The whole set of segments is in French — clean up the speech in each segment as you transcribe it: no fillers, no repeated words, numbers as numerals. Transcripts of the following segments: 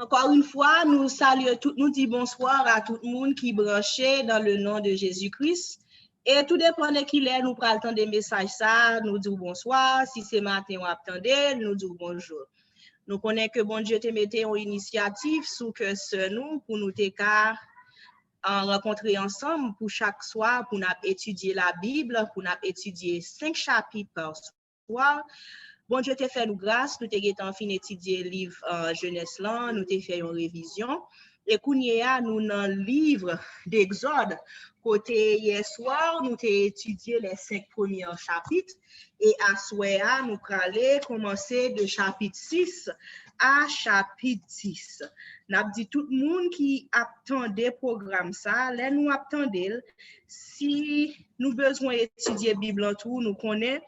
Encore une fois, nous saluons tout, nous disons bonsoir à tout le monde qui est branché dans le nom de Jésus-Christ. Et tout dépend de qui est, nous prenons le temps des messages, ça, nous disons bonsoir. Si c'est matin, on attendait, nous disons bonjour. Nous connaissons que bon Dieu te mettait en initiative sous que ce nous, pour nous rencontrer ensemble pour chaque soir, pour nous étudier la Bible, pour nous étudier 5 chapitres par soir. Bon Dieu te fait nous grâce, nous t'avons fini étudier le livre jeunesse là, nous t'avons fait une révision. Et kounya nous dans le livre d'Exode, côté hier soir, nous t'avons étudié les 5 premiers chapitres. Et à soir, nous allons commencer de chapitre 6 à chapitre 10. Nous avons dit tout le monde qui attendait le programme ça, là nous attendons, si nous avons besoin d'étudier la Bible en tout, nous connaissons.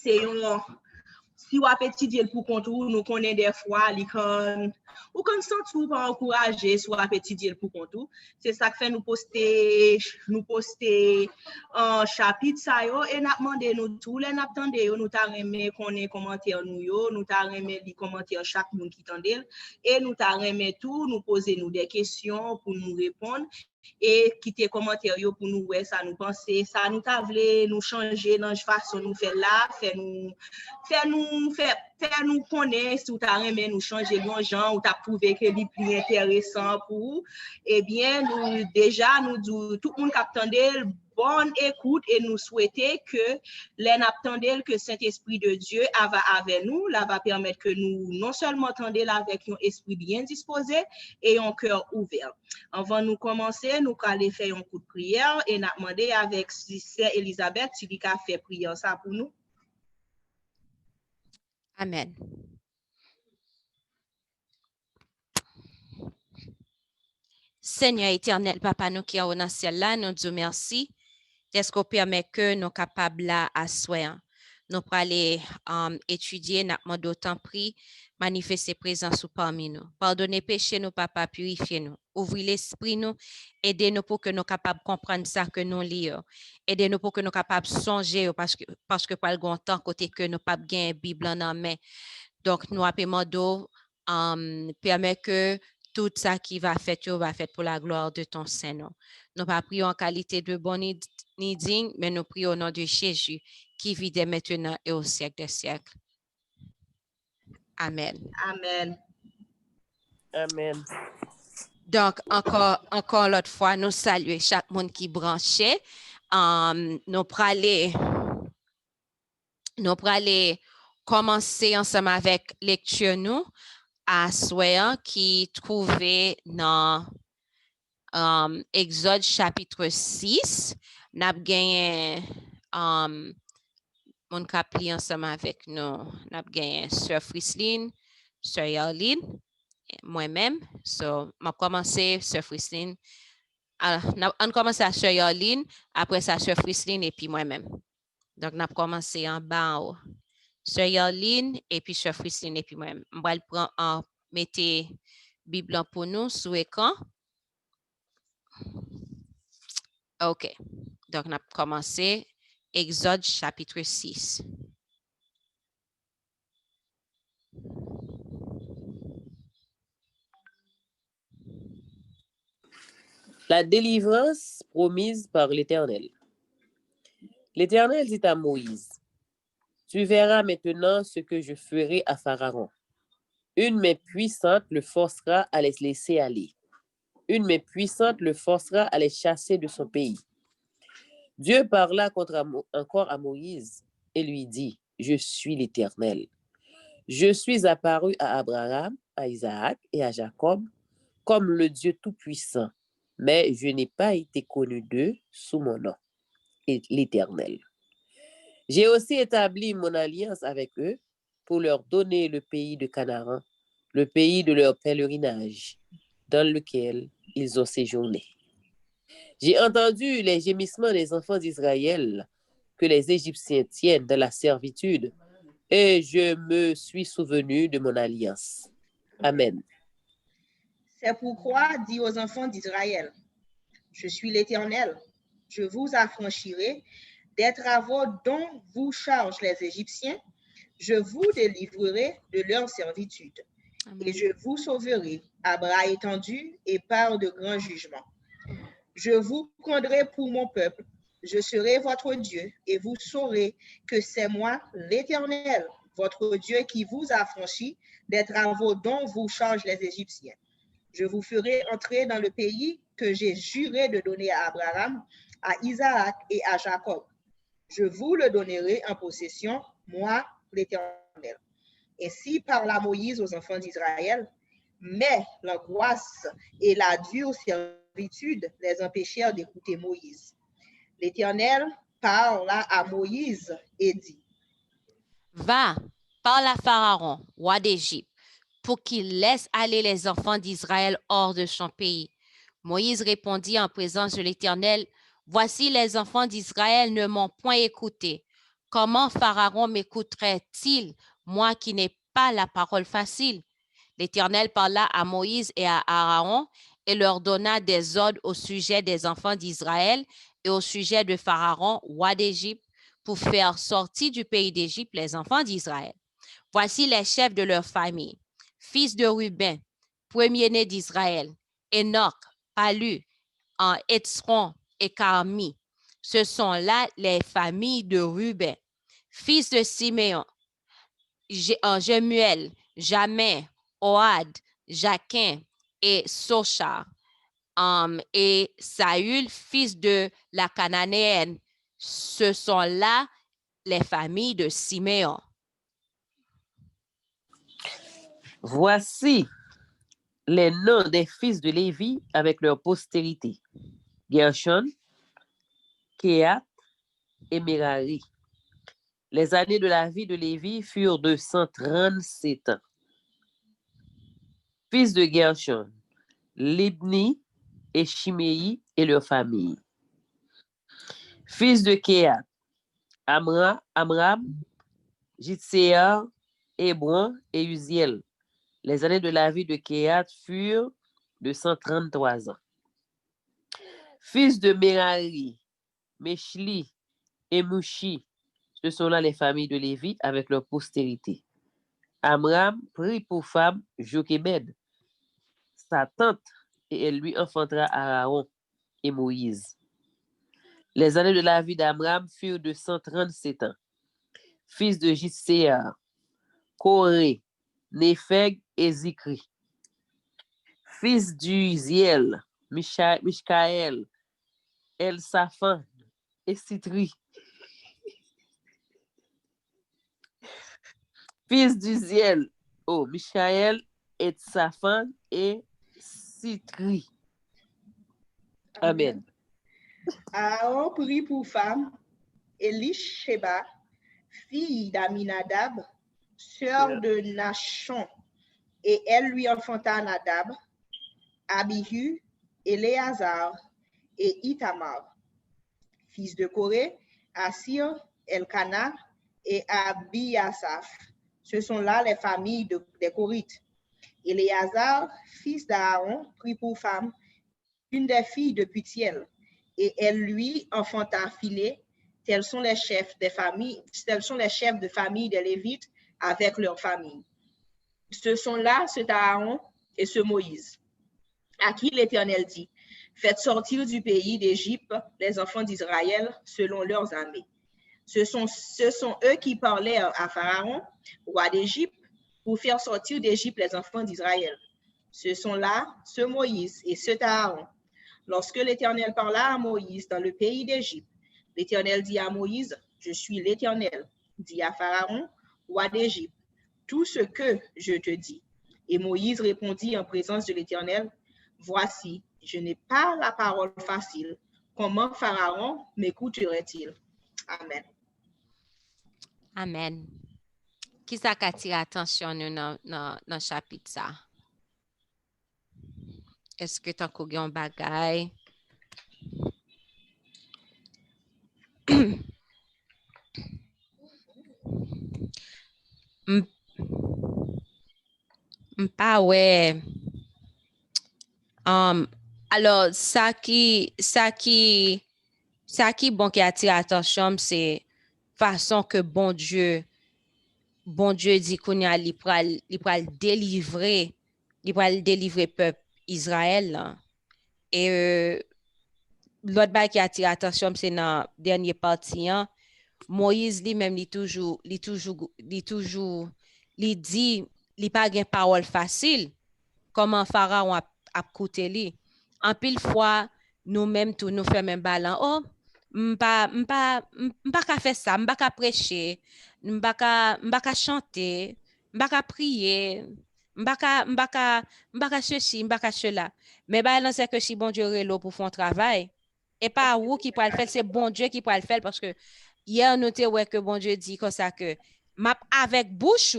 C'est un, si on a étudié pour contour, nous connaissons des fois, ou quand sans tout pas encourager, soit étudier pour contour. C'est ça que fait nous poster un chapitre ça yo et n'a demandé nous tout les n'attendez nous t'a remet connaît commentaire nous yo, nous t'a remet les commentaires chaque monde qui tendait et nous t'a remet tout, nous poser nous des questions pour nous répondre. Et quitter commentaire pour nous ouais ça nous penser ça nous t'a voulu nous changer dans façon nous faire là faire nous connaître si t'as aimé nous changer bon gens ou t'as prouvé que c'est plus intéressant pour eh bien nous déjà nous tout le monde qui attendait bonne écoute et nous souhaiter que l'attendait que Saint-Esprit de Dieu va avec nous, là va permettre que nous non seulement attendons avec un esprit bien disposé et un cœur ouvert. Avant de commencer, nous allons faire un coup de prière et nous demander avec Sœur Elisabeth si elle a fait prière ça pour nous. Amen. Seigneur éternel, Papa, nous qui sommes dans le ciel là, nous disons merci. Est-ce qu'on permet que nous sommes capables là à soi? Nous pour aller étudier, nous demandons d'autant prix, manifester présence parmi nous. Pardonnez péché nous, Papa, purifiez nous. Ouvrez l'esprit nous, aidez-nous pour que nous soyons capables de comprendre ça que nous lisons. Aidez-nous pour que nous soyons capables de songer parce que par le temps côté que nous pas bien Bible en main. Donc nous demandons permet que tout ça qui va faire pour la gloire de ton Saint-Nom. Nous pas prions en qualité de bon ni digne, mais nous prions au nom de Jésus qui vit dès maintenant et au siècle des siècles. Amen. Amen. Amen. Donc, encore l'autre fois, nous saluons chaque monde qui branchait. Nous pour aller commencer ensemble avec lecture nous à soir qui trouvait dans Exode chapitre 6. Nous avons gagné mon capli ensemble avec nous. Nous avons gagné Sœur Frislin, Sœur Yarline, moi-même. So, je vais commencer Sœur Frislin. On commence à Sœur Yarline, après ça Sœur Frislin et puis moi-même. Donc, nous avons commencé en bas. Sœur Yarline et puis Sœur Frislin et puis moi-même. Je vais prendre mettez Bible pour nous sous écran. OK. Donc, on a commencé Exode chapitre 6. La délivrance promise par l'Éternel. L'Éternel dit à Moïse, « Tu verras maintenant ce que je ferai à Pharaon. Une main puissante le forcera à les laisser aller. Une main puissante le forcera à les chasser de son pays. » Dieu parla encore à Moïse et lui dit, « Je suis l'Éternel. Je suis apparu à Abraham, à Isaac et à Jacob comme le Dieu Tout-Puissant, mais je n'ai pas été connu d'eux sous mon nom, l'Éternel. J'ai aussi établi mon alliance avec eux pour leur donner le pays de Canaan, le pays de leur pèlerinage, dans lequel ils ont séjourné. J'ai entendu les gémissements des enfants d'Israël que les Égyptiens tiennent dans la servitude, et je me suis souvenu de mon alliance. Amen. C'est pourquoi dis aux enfants d'Israël, je suis l'Éternel, je vous affranchirai des travaux dont vous chargent les Égyptiens, je vous délivrerai de leur servitude. et je vous sauverai à bras étendus et par de grands jugements. Je vous prendrai pour mon peuple, je serai votre Dieu, et vous saurez que c'est moi, l'Éternel, votre Dieu, qui vous a franchi des travaux dont vous chargent les Égyptiens. Je vous ferai entrer dans le pays que j'ai juré de donner à Abraham, à Isaac et à Jacob. Je vous le donnerai en possession, moi, l'Éternel. Ainsi parla Moïse aux enfants d'Israël, mais l'angoisse et la dure servitude les empêchèrent d'écouter Moïse. L'Éternel parla à Moïse et dit, Va, parle à Pharaon, roi d'Égypte, pour qu'il laisse aller les enfants d'Israël hors de son pays. Moïse répondit en présence de l'Éternel, voici les enfants d'Israël ne m'ont point écouté. Comment Pharaon m'écouterait-il, moi qui n'ai pas la parole facile? L'Éternel parla à Moïse et à Aaron et leur donna des ordres au sujet des enfants d'Israël et au sujet de Pharaon, roi d'Égypte, pour faire sortir du pays d'Égypte les enfants d'Israël. Voici les chefs de leur famille. Fils de Ruben, premier-né d'Israël, Enoch, Palu, Étron et Carmi. Ce sont là les familles de Ruben. Fils de Siméon, Jemuel, Jamin, Ohad, Jaquin et Sochar. Et Saül, fils de la Cananéenne. Ce sont là les familles de Siméon. Voici les noms des fils de Lévi avec leur postérité. Gershon, Kehat et Merari. Les années de la vie de Lévi furent de 137 ans. Fils de Gershon, Libni et Shimei et leur famille. Fils de Kehat, Amram, Jitséar, Hébron et Uziel. Les années de la vie de Kehat furent de 133 ans. Fils de Merari, Meshli et Mushi, ce sont là les familles de Lévi avec leur postérité. Amram prit pour femme Jochebed, sa tante, et elle lui enfantera Aaron et Moïse. Les années de la vie d'Amram furent de 137 ans. Fils de Jitséar, Coré, Népheg et Zikri. Fils d'Uziel, Mishkaël, Elsaphan et Sitri. Fils d'Uziel, Michaël, Etsaphan et Sitri. Amen. Aaron prit pour femme Elisheba, fille d'Aminadab, sœur de Nachon, et elle lui enfanta Nadab, Abihu, Éléazar et Itamar. Fils de Coré, Assir, Elkana et Abiasaph. Ce sont là les familles des Corites. Éléazar, fils d'Aaron, prit pour femme une des filles de Putiel, et elle lui enfanta Philée. Tels sont les chefs de famille des Lévites avec leurs familles. Ce sont là cet Aaron et ce Moïse, à qui l'Éternel dit, faites sortir du pays d'Égypte les enfants d'Israël selon leurs armées. Ce sont eux qui parlaient à Pharaon, roi d'Égypte, pour faire sortir d'Égypte les enfants d'Israël. Ce sont là ce Moïse et cet Aaron. Lorsque l'Éternel parla à Moïse dans le pays d'Égypte, l'Éternel dit à Moïse, je suis l'Éternel, dit à Pharaon, roi d'Égypte, tout ce que je te dis. Et Moïse répondit en présence de l'Éternel, voici, je n'ai pas la parole facile. Comment Pharaon m'écouterait-il? Amen. Amen. Qui ça qui attire attention dans le chapitre ça? Est-ce que tu as un bagay? Pas ouais. Alors, ça qui bon qui attire attention, c'est façon que bon Dieu bon Dieu dit qu'on a li pral délivrer peuple Israël là. Et l'autre bail qui attire attention c'est dans dernier partie hein, Moïse lui-même il dit il pas gain parole facile comment Pharaon a coûté li. En pile fois nous-mêmes tout nous fait même balan oh m'pa ka faire ça, m'pa ka prêcher, m'pa ka chanter, m'pa ka prier, m'pa ka ceci, m'pa ka cela. Mais bah c'est que si bon Dieu relo pour faire un travail et pas vous qui pourra le faire, c'est bon Dieu qui pourra le faire parce que hier nous te ouais que bon Dieu dit comme ça que map avec bouche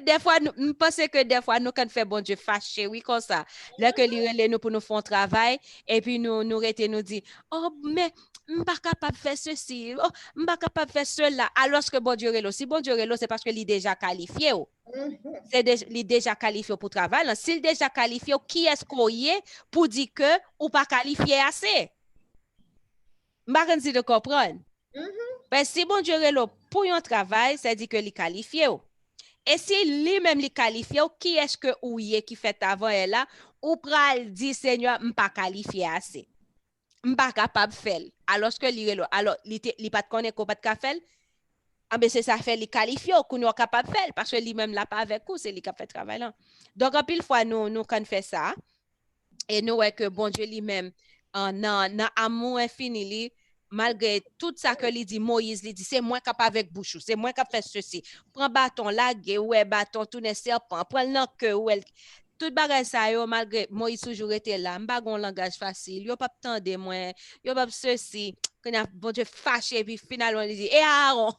des fois nous pensons que des fois nous quand fait bon Dieu fâché oui comme ça là que li nous pour nous faire un travail et puis nous rester nous dit oh mais pas capable de faire ceci oh pas capable de faire cela alors que bon Dieu relo si bon Dieu relo c'est parce que il déjà qualifié il déjà qualifié pour travail s'il déjà qualifié qui est-ce qu'on y est pour dire que ou pas qualifié assez m'pa si de comprendre. Ben, si bon Dieu relo pour un travail, ça dit que li qualifié. Et si lui-même li qualifié, qui est-ce que ou y qui fait avant et là, ou pral dit Seigneur, m'pa qualifié assez. M'pa capable faire. Alors que li relo, alors li pas connaît ko pas de faire. Ah ben c'est ça fait li qualifié ou qu'on capable faire parce que lui-même là pas avec vous, c'est lui qui fait travail là. Donc en pile fois nous quand fait ça et nous ouais que bon Dieu lui-même en amour infini li malgré tout ça que lui dit Moïse lui dit c'est moi capable avec bouche c'est moi qui fait ceci prends bâton la ouais bâton tourner serpent prends le que ouais tout bagay ça yo malgré Moïse toujours était là m'pa gon langage facile yo pas tande moi yo pas ceci quand a bon Dieu fâché puis finalement il dit et Aaron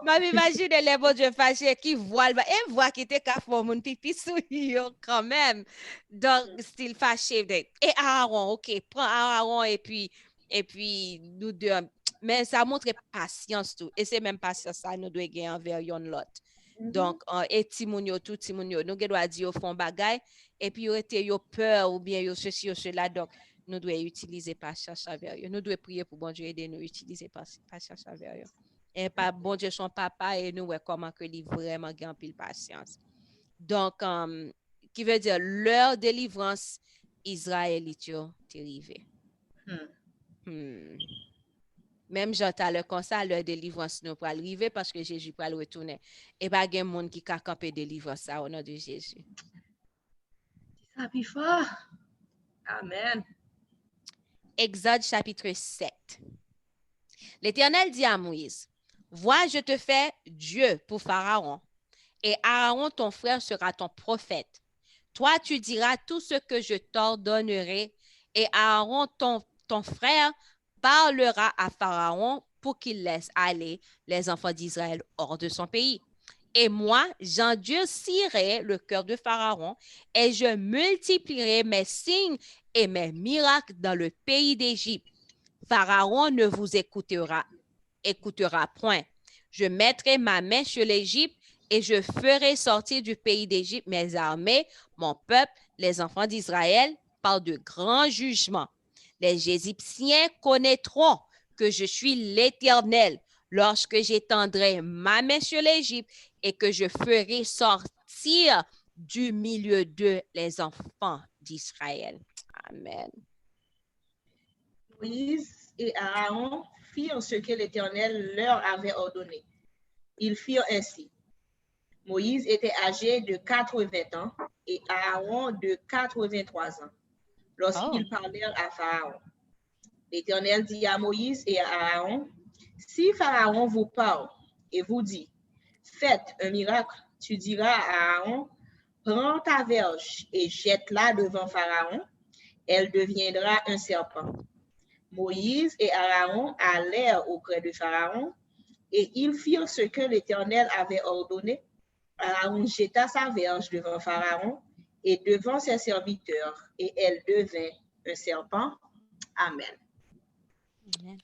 m'a imaginer les bon Dieu fâché qui voit et voit qui était qu'à faire mon pipi sous yo quand même donc style fâché et Aaron OK prends Aaron et puis nous deux mais ça montre patience tout et c'est même patience ça nous doit gagner envers yon l'autre donc et Timonio tout Timonio nous doit dire au fond bagay et puis yo était yo peur ou bien yo ceci yo cela donc nous devons utiliser patience envers eux. Nous devons prier pour bon Dieu aider nous utiliser patience envers eux. Et pas bon Dieu son papa et nous ouais, comment que lui vraiment gagne pile patience. Donc qui veut dire leur délivrance israélite est arrivé. Même j'entends le comme ça leur délivrance nous pour arriver parce que Jésus pour retourner et pas gen monde qui ka camper délivrance ça au nom de Jésus. Ça puis fort. Amen. Exode chapitre 7. L'Éternel dit à Moïse, vois, je te fais Dieu pour Pharaon, et Aaron, ton frère, sera ton prophète. Toi, tu diras tout ce que je t'ordonnerai, et Aaron, ton frère, parlera à Pharaon pour qu'il laisse aller les enfants d'Israël hors de son pays. Et moi, j'endurcirai le cœur de Pharaon, et je multiplierai mes signes et mes miracles dans le pays d'Égypte. Pharaon ne vous écoutera point. Je mettrai ma main sur l'Égypte et je ferai sortir du pays d'Égypte mes armées, mon peuple, les enfants d'Israël, par de grands jugements. Les Égyptiens connaîtront que je suis l'Éternel lorsque j'étendrai ma main sur l'Égypte et que je ferai sortir du milieu d'eux les enfants d'Israël. Amen. Moïse et Aaron firent ce que l'Éternel leur avait ordonné. Ils firent ainsi. Moïse était âgé de 80 ans et Aaron de 83 ans lorsqu'ils parlèrent à Pharaon. L'Éternel dit à Moïse et à Aaron, si Pharaon vous parle et vous dit, faites un miracle, tu diras à Aaron, prends ta verge et jette-la devant Pharaon, elle deviendra un serpent. Moïse et Aaron allèrent auprès de Pharaon et ils firent ce que l'Éternel avait ordonné. Aaron jeta sa verge devant Pharaon et devant ses serviteurs et elle devint un serpent. Amen. Amen.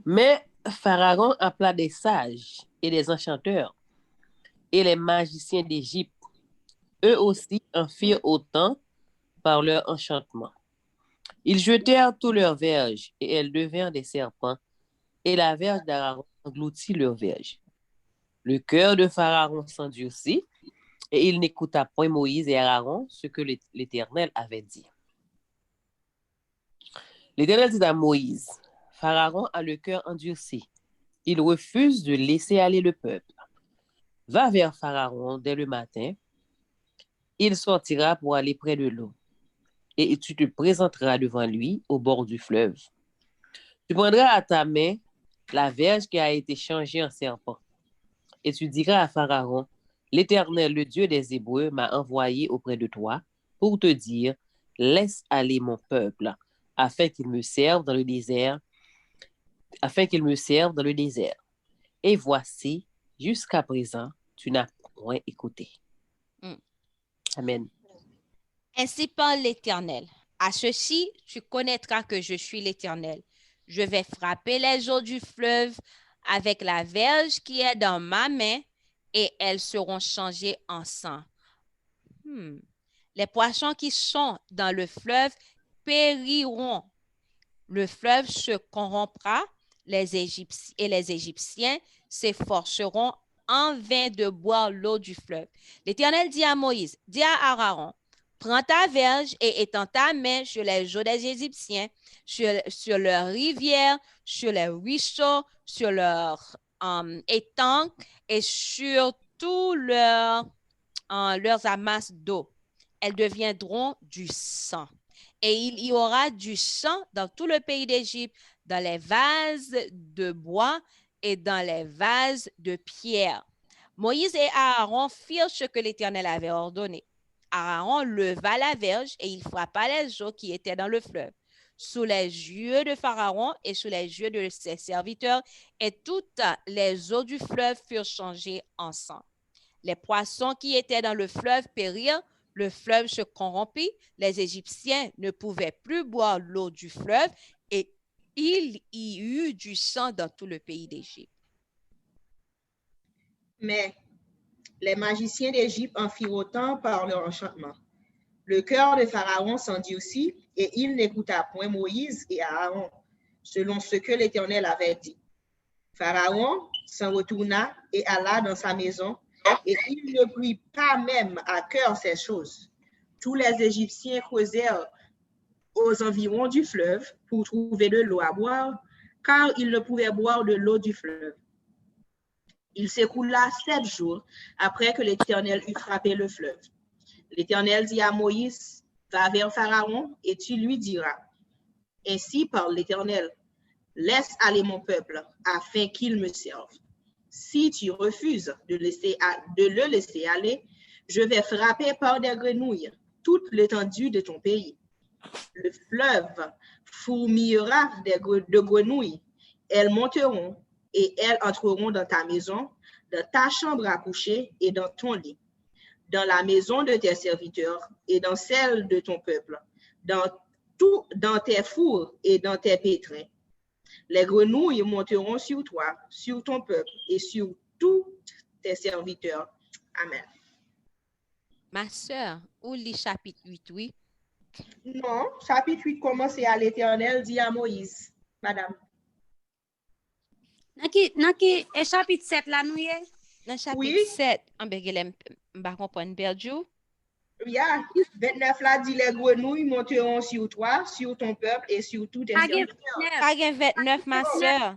Mais Pharaon appela des sages et des enchanteurs et les magiciens d'Égypte Eux aussi en firent autant par leur enchantement. Ils jetèrent tous leurs verges, et elles devinrent des serpents, et la verge d'Aaron engloutit leurs verges. Le cœur de Pharaon s'endurcit, et il n'écouta point Moïse et Aaron ce que l'Éternel avait dit. L'Éternel dit à Moïse, Pharaon a le cœur endurci. Il refuse de laisser aller le peuple. Va vers Pharaon dès le matin. Il sortira pour aller près de l'eau. Et tu te présenteras devant lui au bord du fleuve. Tu prendras à ta main la verge qui a été changée en serpent. Et tu diras à Pharaon, l'Éternel, le Dieu des Hébreux, m'a envoyé auprès de toi pour te dire, laisse aller mon peuple, afin qu'il me serve dans le désert, Et voici, jusqu'à présent, tu n'as point écouté. Amen. Ainsi parle l'Éternel. À ceci, tu connaîtras que je suis l'Éternel. Je vais frapper les eaux du fleuve avec la verge qui est dans ma main et elles seront changées en sang. Les poissons qui sont dans le fleuve périront. Le fleuve se corrompra et les Égyptiens s'efforceront en vain de boire l'eau du fleuve. L'Éternel dit à Moïse, dis à Aaron, prends ta verge et étends ta main sur les eaux des Égyptiens, sur leurs rivières, sur les ruisseaux, sur leurs étangs et sur tous leurs amasses d'eau. Elles deviendront du sang. Et il y aura du sang dans tout le pays d'Égypte, dans les vases de bois et dans les vases de pierre. Moïse et Aaron firent ce que l'Éternel avait ordonné. Aaron leva la verge et il frappa les eaux qui étaient dans le fleuve, sous les yeux de Pharaon et sous les yeux de ses serviteurs, et toutes les eaux du fleuve furent changées en sang. Les poissons qui étaient dans le fleuve périrent, le fleuve se corrompit, les Égyptiens ne pouvaient plus boire l'eau du fleuve et il y eut du sang dans tout le pays d'Égypte. Mais les magiciens d'Égypte en firent autant par leur enchantement. Le cœur de Pharaon s'endurcit et il n'écouta point Moïse et Aaron, selon ce que l'Éternel avait dit. Pharaon s'en retourna et alla dans sa maison, et il ne prit pas même à cœur ces choses. Tous les Égyptiens causèrent aux environs du fleuve pour trouver de l'eau à boire, car ils ne pouvaient boire de l'eau du fleuve. Il s'écoula 7 jours après que l'Éternel eut frappé le fleuve. L'Éternel dit à Moïse, va vers Pharaon et tu lui diras, ainsi parle l'Éternel, laisse aller mon peuple afin qu'il me serve. Si tu refuses de le laisser aller, je vais frapper par des grenouilles toute l'étendue de ton pays. Le fleuve fourmillera de grenouilles. Elles monteront et elles entreront dans ta maison, dans ta chambre à coucher et dans ton lit, dans la maison de tes serviteurs et dans celle de ton peuple, dans tes fours et dans tes pétrins. Les grenouilles monteront sur toi, sur ton peuple et sur tous tes serviteurs. Amen. Ma sœur, où lit chapitre 8, oui? Non, chapitre 8 commence à l'Éternel dit à Moïse. Madame. Naki, et chapitre 7 là, nous y est? Dans chapitre Oui. 7, on va comprendre perdu. Yeah, 29 là dit les grenouilles monteront sur toi, sur ton peuple et sur tous tes serviteurs. Pas 29, ma sœur.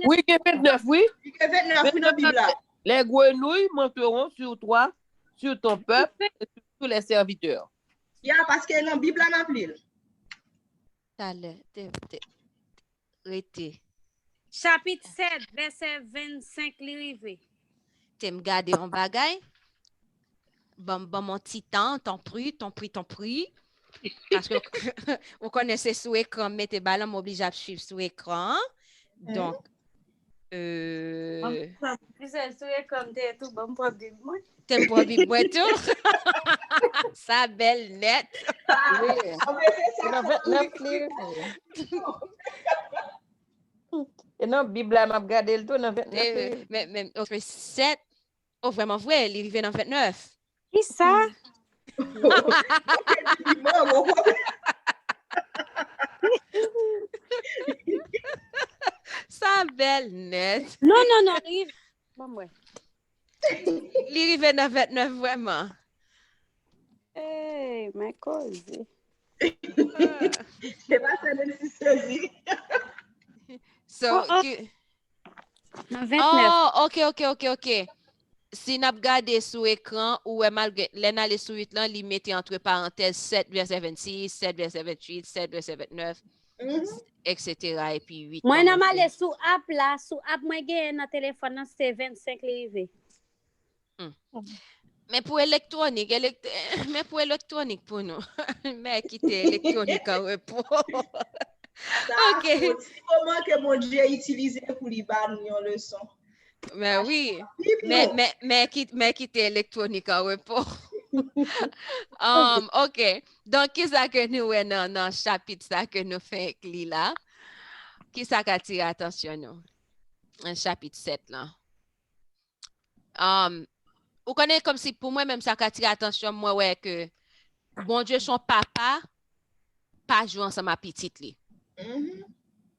Oui, 29, oui. 29 dans la Bible là. Les grenouilles monteront sur toi, sur ton peuple et sur tous les serviteurs. Yeah, parce que dans la Bible là, n'a plus. Chapitre 7, verset 25, l'arrivée. Tu me gardes en bagaille. Bon, mon petit temps, t'en prie. Parce que vous connaissez sous écran, mettez ballon, m'oblige à suivre sous écran. Donc, Plus sous écran, t'es tout bon pour vivre moi. T'aimes pour vivre moi tout? Ça belle net. Oui. Et non, Bible m'a regardé le tout dans 29. Mais 7, oh vraiment vrai, il arrive dans 29. Qui ça? Ça belle net. Non, Rive. Bon, ouais. Li rive dans 29 vraiment. Hey, ma cause. C'est pas ça même si saisi. So, Oh. Dans 29. oh, ok. Si n'a regardé sur écran ou malgré l'en sur 8 là, li mettait entre parenthèses 7 verset 26, 7 verset 28, 7 verset 29, etc. Et puis 8. Moi, nan male sous app là, sous app moi gen dans téléphone nan c'est 25 rive. Mais pour électronique, mais pour électronique pour nous. Mais quitter électronique en repos. Ok. C'est comment que mon Dieu a utilisé pour lui barrer une leçon. Mais oui, mais quitter électronique en repos. Ok. Donc, qui ça que nous est dans chapitre ça que nous fait là? Qui ça qui attire attention nous? Un chapitre 7 là. Vous connaissez comme si pour moi même ça qui attire attention moi ouais que bon Dieu son papa pas jouer ensemble à petite li.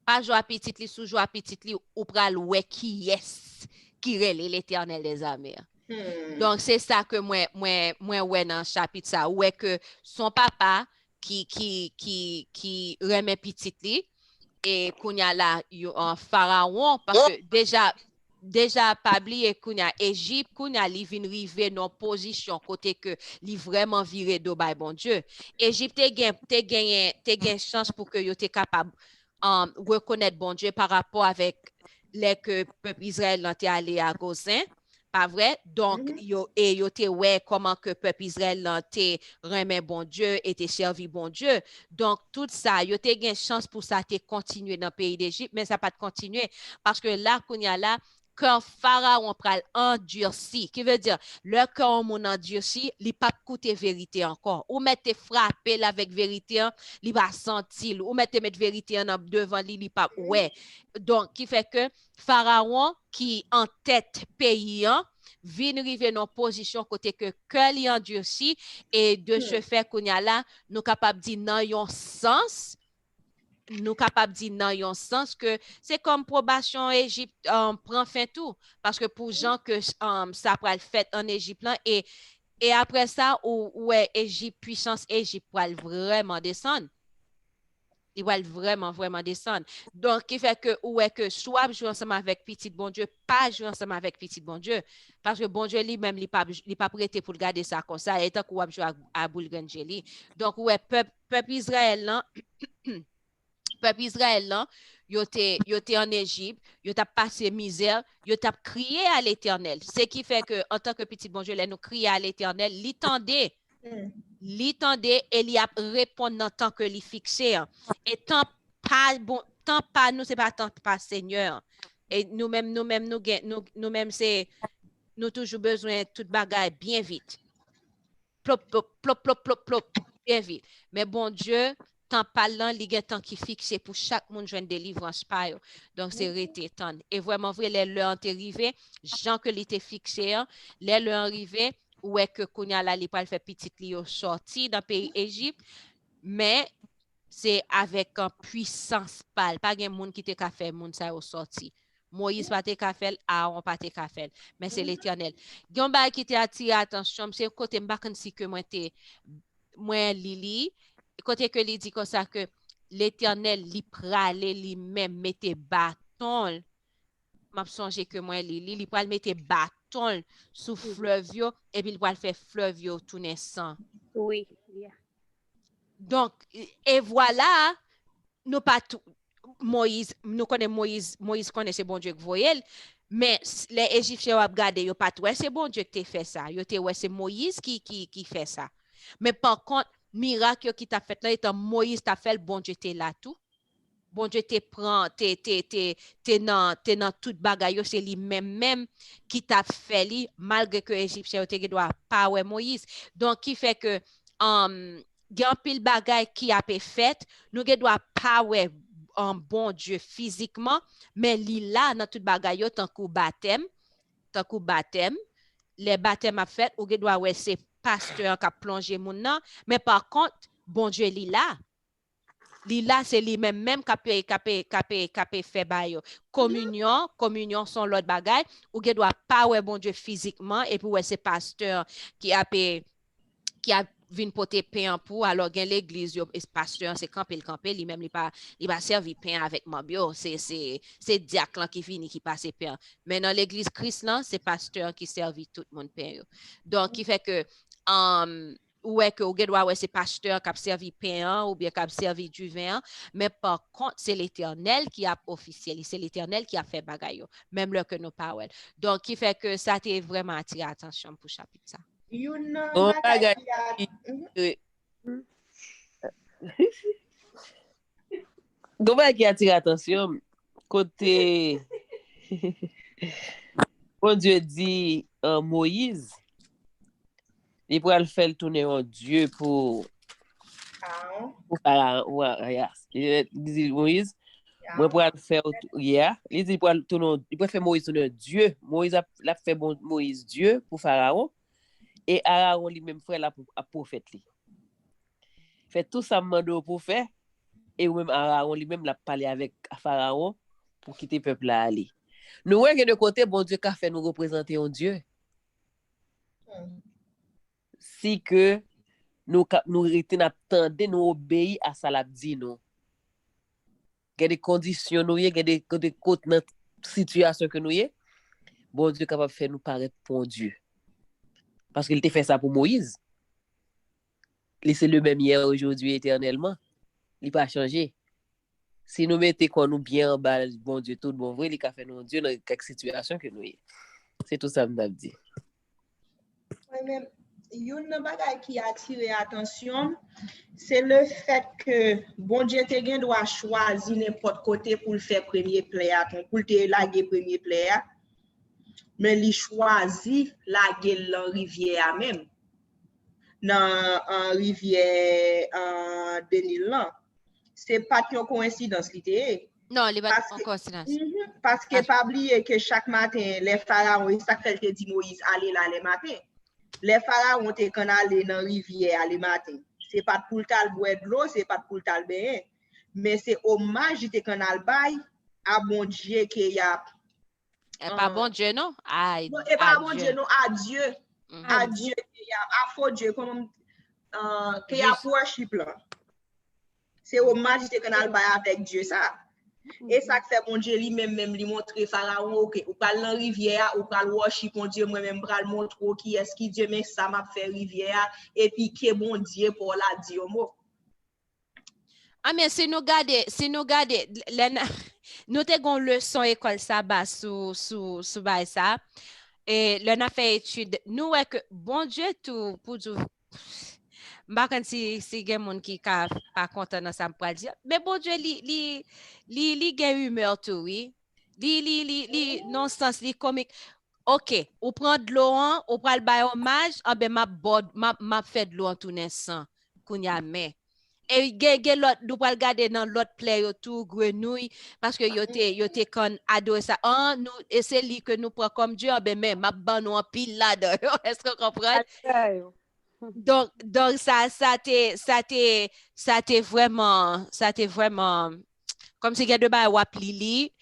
Pas jouer à petite li, sous jouer à petite li ou pral ouais qui est qui relève l'Éternel des armées. Donc c'est ça que moi ouais dans chapitre ça ouais que son papa qui remet petite li et kounya là un pharaon parce que déjà pabli et kounya Égypte kounya li vinn rive non position côté que li vraiment viré do bay bon Dieu. Égypte te gagne chance pour que yo te capable reconnaître bon Dieu par rapport avec les que peuple Israël l'ont allé à Gozin. Pas vrai? Donc, yo te ouais comment que peuple Israël l'ont remet bon Dieu et te servi bon Dieu. Donc, tout ça, yo te gain chance pour ça te continuer dans le pays d'Égypte, mais ça pas de continuer parce que là, qu'on y a là, quand Pharaon pral endurci, qui veut dire, le quand on endurci, il pas coûter vérité encore. Ou mettez frapper avec vérité, il va sentir, ou mettez mettre vérité en devant lui, il pas ouais. Donc, qui fait que Pharaon qui en tête pays, vient arriver dans position côté que li endurci et de ce fait qu'on y a là, nous capable dire non yon sens. Nous capables de dire dans un sens que c'est comme probation Égypte prend fin tout parce que pour gens que ça pral fait en Égypte là, et après ça ouais Égypte puissance Égypte pral vraiment descendre. Il va vraiment descendre. Donc qui fait que ouais que soit jouer ensemble avec petit bon Dieu, pas jouer ensemble avec petit bon Dieu parce que bon Dieu lui-même il pas prêté pour garder ça comme ça et tant qu'on va jouer à Boulgangeli. Donc ouais peuple Israël là peuple Israël là, yo te en Égypte, yo t'a passé misère, yo t'a crié à l'Éternel. Ce qui fait que en tant que petit bon Dieu, nous crier à l'Éternel, l'entendait et il a répondu en tant que lui fixé. Et tant pas nous c'est pas tant pas Seigneur. Et nous-mêmes c'est nous toujours besoin de toute bagaille bien vite. Plop bien vite. Mais bon Dieu tant parlant, il y a temps qui fixé pour chaque monde joindre délivrance par eux. Donc c'est rété temps. Et vraiment vrai les leur arrivé, Jean que l'été fixé, les leur arrivé ouais que kounya la li pas fait petite li sorti dans pays Égypte, mais c'est avec une puissance pâle, pas gen monde qui te ka fait monde ça sorti. Moïse pas te ka fait, Aaron pas te ka fait, mais c'est l'Éternel. Gon ba qui te attire attention, c'est côté m'bakan si que moi Lili côté que il dit comme ça que l'Éternel li pralé li même mette bâton m'a songé que moi li pral mette bâton sous fleuve yo et puis il va faire fleuve yo tourner sang. Oui, yeah. Donc et voilà nous pas tout Moïse nous connaissons Moïse connaissait bon Dieu que voyel mais les Égyptiens ont regardé yo pas ouais c'est bon Dieu qui fait ça yo te ouais c'est Moïse qui fait ça mais par contre miracle qui t'a fait là étant Moïse t'a fait le bon Dieu t'es là tout bon Dieu te prend t'es dans toute bagaille c'est lui même qui t'a fait lui malgré que Égyptien te doit pas ouais Moïse donc qui fait que grand pile bagaille qui a été fait nous doit pas ouais un bon Dieu physiquement mais li là dans toute bagaille tant que baptême les baptêmes a fait ou doit ouais c'est pasteur qui a plongé mon nan, mais par contre, bon Dieu, il là. Il là, c'est lui-même qui a fait bail. Communion sont l'autre bagaille, ou qui doit pas ouais bon Dieu physiquement, et puis ouais, c'est pasteur qui a vin porter pain pour alors gen l'église yo pasteur c'est camper lui-même il pas servi pain avec mambio c'est diacre là qui vini qui passe pain mais dans l'église Christ là c'est pasteur qui servi tout le monde pain yo. Donc qui fait que ouais que ou doit ouais c'est pasteur qui a servi pain ou bien qui a servi du vin mais par contre c'est l'Éternel qui a officiel c'est l'Éternel qui a fait bagaille yo, même là que nous pas ouais. Donc qui fait que ça t'est vraiment attiré attention pour chapitre ça. Bon bagay ki Gon bagay ki attire attention côté bon Dieu dit Moïse il pourra le faire tourner en Dieu pour Pharaon. Il dit Moïse moi pour le faire il dit pour tourner il peut faire Moïse tourner Dieu. Moïse a fait bon Moïse Dieu pour Pharaon et Aaron lui-même frère là pour prophète lui. Fait tout ça mando pour faire et ou même Aaron lui-même l'a parlé avec Pharaon pour quitter peuple là aller. Nous voyons que de côté bon Dieu qu'a fait nous représenter un Dieu. Si que nous reten attendre nous obéir à ça l'a dit nous. Il y a des conditions nous il y a des côté dans situation que nous y bon Dieu capable faire nous paraître pour Dieu. Parce qu'il t'a fait ça pour Moïse. C'est le même hier, aujourd'hui, éternellement. Il n'a pas changé. Si nous mettons quoi nous bien en bas, bon Dieu, tout bon vrai, il a fait nous Dieu dans quelques situations que nous y. C'est tout ça que je dis. Oui, mais une bagay qui a attiré l'attention, c'est le fait que bon Dieu te doit choisir n'importe côté pour le faire premier player, pour le laguer premier player, mais il choisit laguer la rivière même. Dans la rivière Denil là. C'est pas une coïncidence l'idée. Non, il pas en coïncidence. Parce que pas oublier que chaque matin les pharaons ça fait te dit Moïse aller là le matin. Les pharaons te quand aller dans rivière le matin. C'est pas pour le boire de l'eau, c'est pas pour le bain, mais c'est hommage te quand al bail à bon Dieu qui y a pas bon Dieu non. Et pas bon Dieu non à Dieu. À Dieu qui y a à faux Dieu comme qui y a worship là. C'est hommage te quand al bail avec Dieu ça. Et ça fait bon Dieu lui-même lui montrer Pharaon OK ou pas dans rivière ou pas worship mon Dieu moi-même pral montrer qui est-ce qui Dieu mais ça m'a fait rivière et puis que bon Dieu pour la dire mot. Ah mais si nous garder nous te gon leçon école sabbat sous bail ça et le n'a fait étude nous est que bon Dieu tout pour tout M'bakan si gen moun ki ka pas content dans ça m'pral dire mais bon Dieu li gen humeur tout oui li non sens li comique OK ou prend de l'eau ou pral bay hommage ah ben m'a fait de l'eau en tout naissant kounya mais et gen l'autre nous pral garder dans l'autre play tout grenouille parce que yo te kon adore ça nous et c'est lui que nous prend comme Dieu ah ben mais m'a ban nous en pile là est-ce que vous comprenez? Donc ça t'est vraiment comme si il y a de bail wap lili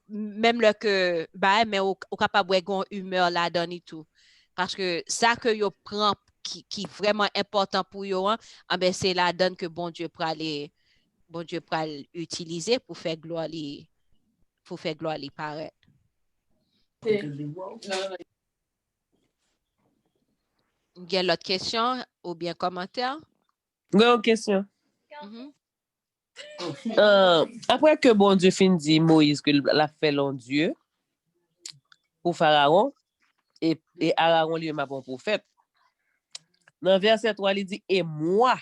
même le que bah mais au capable de gon humeur là dedans et tout parce que ça que yo prend qui vraiment important pour yo ben c'est la donne que bon Dieu pral utiliser pour faire gloire li paraître. Il y a l'autre question ou bien commentaire? Une question. Après que bon Dieu fin dit Moïse que l'a fait l'en Dieu pour Pharaon et Aaron lui-même a bon prophète. Dans verset 3, il dit et moi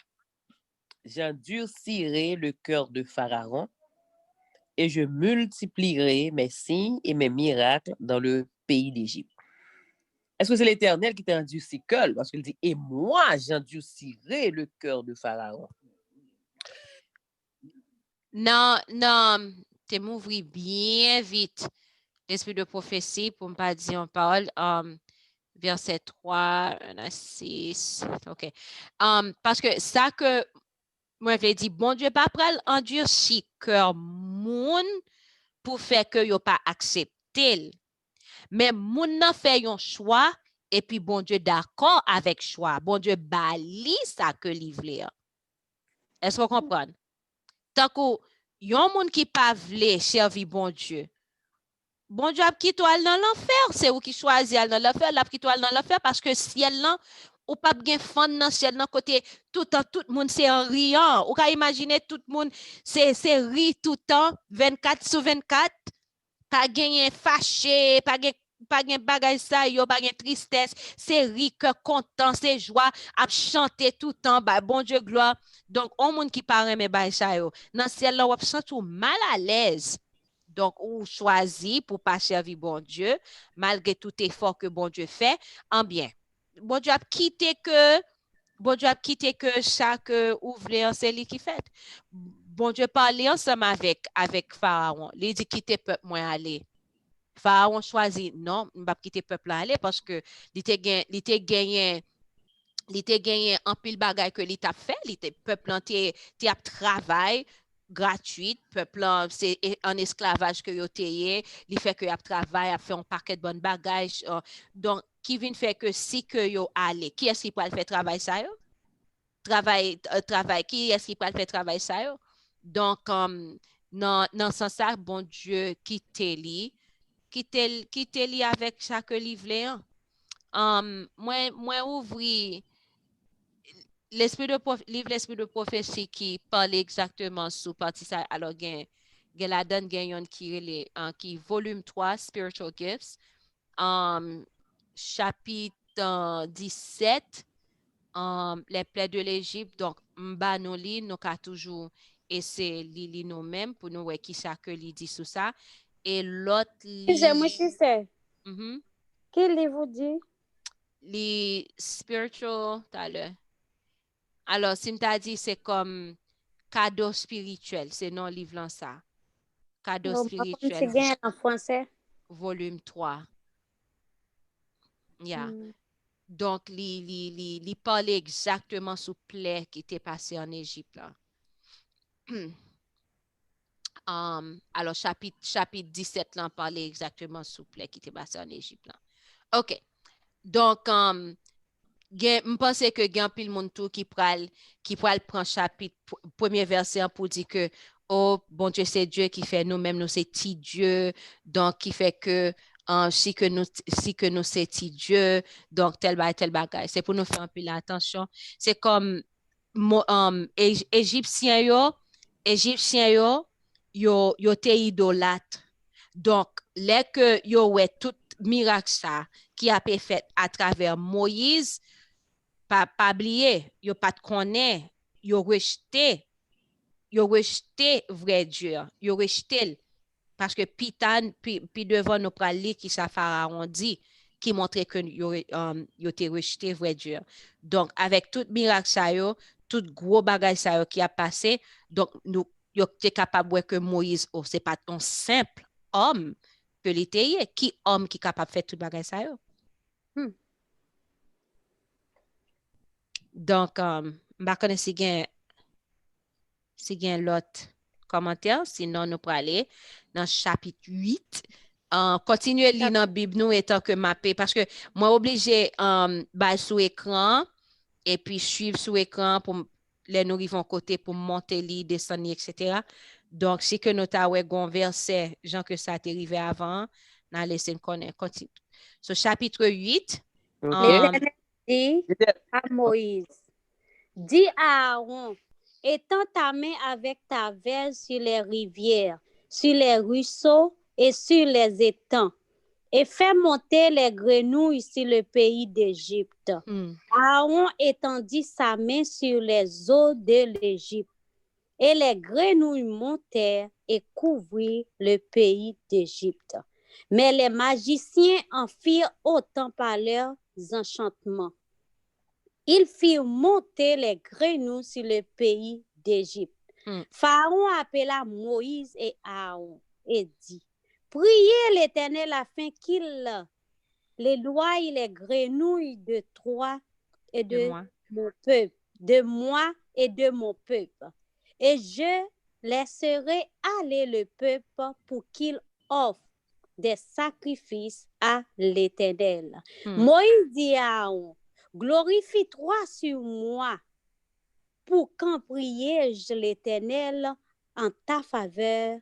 j'endurcirai le cœur de Pharaon et je multiplierai mes signes et mes miracles dans le pays d'Égypte. Est-ce que c'est l'Éternel qui t'a endurci cœur? Parce qu'il dit, et moi, j'endurcirai le cœur de Pharaon. Non, tu m'ouvres bien vite l'esprit de prophétie pour ne pas dire en parole. verset 3, 1 à 6. OK. Parce que ça que moi, je dit, bon Dieu, pas pral endurci cœur moun pour faire que yo pas accepter. Mais moun nan fait un choix et puis bon Dieu d'accord avec choix. Bon Dieu bali ça que livre. Est-ce qu'on comprend? Tant que yon moun qui pas vle servir bon Dieu. Bon Dieu a quitté dans l'enfer, c'est ou qui choisit dans l'enfer, l'a quitté dans l'enfer parce que ciel là ou pas bien fond dans ciel dans côté tout temps tout monde c'est en riant. Ou ka imaginer tout monde c'est ri tout temps 24 sur 24, pas gagner fâché, pas gen bagay ça yo, pas gen tristesse, c'est ri que content, c'est joie, à chanter tout le temps, bah bon Dieu gloire. Donc on monde qui parle mais bah ça yo, dans ciel là on sent tout mal à l'aise. Donc, ou choisi pour pas servir bon Dieu, malgré tout effort que bon Dieu fait, en bien. Bon Dieu a quitté que chaque ouvrier, c'est lui qui fait. Bon Dieu parlait ensemble avec Pharaon. Il dit quitter peuple moi aller. Pharaon choisit non, il va quitter peuple aller parce que il était gagné en pile bagay que l'État fait, peuple entier a travail gratuit, peuple c'est un esclavage que yo teye, il fait que y a travail, a fait un paquet de bonnes bagages, donc qui vient faire que si que yo aller, qui est-ce qui peut faire travail ça yo? Travail, qui est-ce qui peut faire travail ça yo? Donc dans ce sens ça bon Dieu quitte li avec chaque livre. Moi ouvri livre l'esprit de prophétie qui parle exactement sur partie ça alors gen la donne yon qui volume 3 spiritual gifts chapitre 17 les plaies de l'Égypte donc m'ba nous li nous ka toujours essayer li nous-mêmes pour nous voir qui ça que li dit sur ça et l'autre Moi, si c'est. Mhm. Qui livre dit? Les spiritual tout l'heure. Alors, si m'ta dit c'est comme cadeau spirituel, c'est non livre là ça. Cadeau Comme spirituel, c'est bien en français. volume 3. Yeah. Mm. Donc, li parle exactement sous plaie qui était passé en Égypte là. Alors, chapitre 17 là, parle exactement sous plaie qui était passé en Égypte là. OK. Donc, je pense que gen pile moun tout qui pral prend chapitre premier verset pour dire que oh bon Dieu c'est Dieu qui fait nous-mêmes nous c'est petit Dieu donc qui fait que si que nous c'est petit Dieu donc tel bagay c'est pour nous faire un peu l'attention c'est comme égyptien yo te idolâtre donc les que yo ouais tout miracle ça qui a été fait à travers Moïse pas oublier, yo pas connaît, yo rejeté vrai Dieu, yo rejeté parce que puis devant nous parler qui ça Pharaon dit qui montrait que yo te rejeté vrai Dieu. Donc avec tout miracle ça yo, tout gros bagage ça yo qui a passé, donc nous yo te capable que Moïse oh c'est pas un simple homme que l'était qui homme qui capable faire tout bagage ça yo. Donc, je connais si gen l'autre commentaire, sinon nous pourrons aller dans chapitre 8. Continuez à lire dans la Bible nous étant que mappé parce que moi obligé bah sous écran et puis suivre sous écran pour les nous arrivons côté pour monter li descendre etc. Donc si que nous ta ouais gon verset Jean que ça t'est arrivé avant, n'a laissé connaître continue. So chapitre 8 L'Éternel dit à Moïse, dis à Aaron, étends ta main avec ta verge sur les rivières, sur les ruisseaux et sur les étangs, et fais monter les grenouilles sur le pays d'Égypte. Aaron étendit sa main sur les eaux de l'Égypte, et les grenouilles montèrent et couvrirent le pays d'Égypte. Mais les magiciens en firent autant par leurs enchantements. Ils firent monter les grenouilles sur le pays d'Égypte. Pharaon appela Moïse et Aaron et dit, priez l'Éternel afin qu'il les lois et les grenouilles de toi et de moi. mon peuple, de moi et de mon peuple. Et je laisserai aller le peuple pour qu'il offre des sacrifices à l'Éternel. Moïse dit à Aaron, glorifie-toi sur moi pour qu'en prière-je l'Éternel en ta faveur,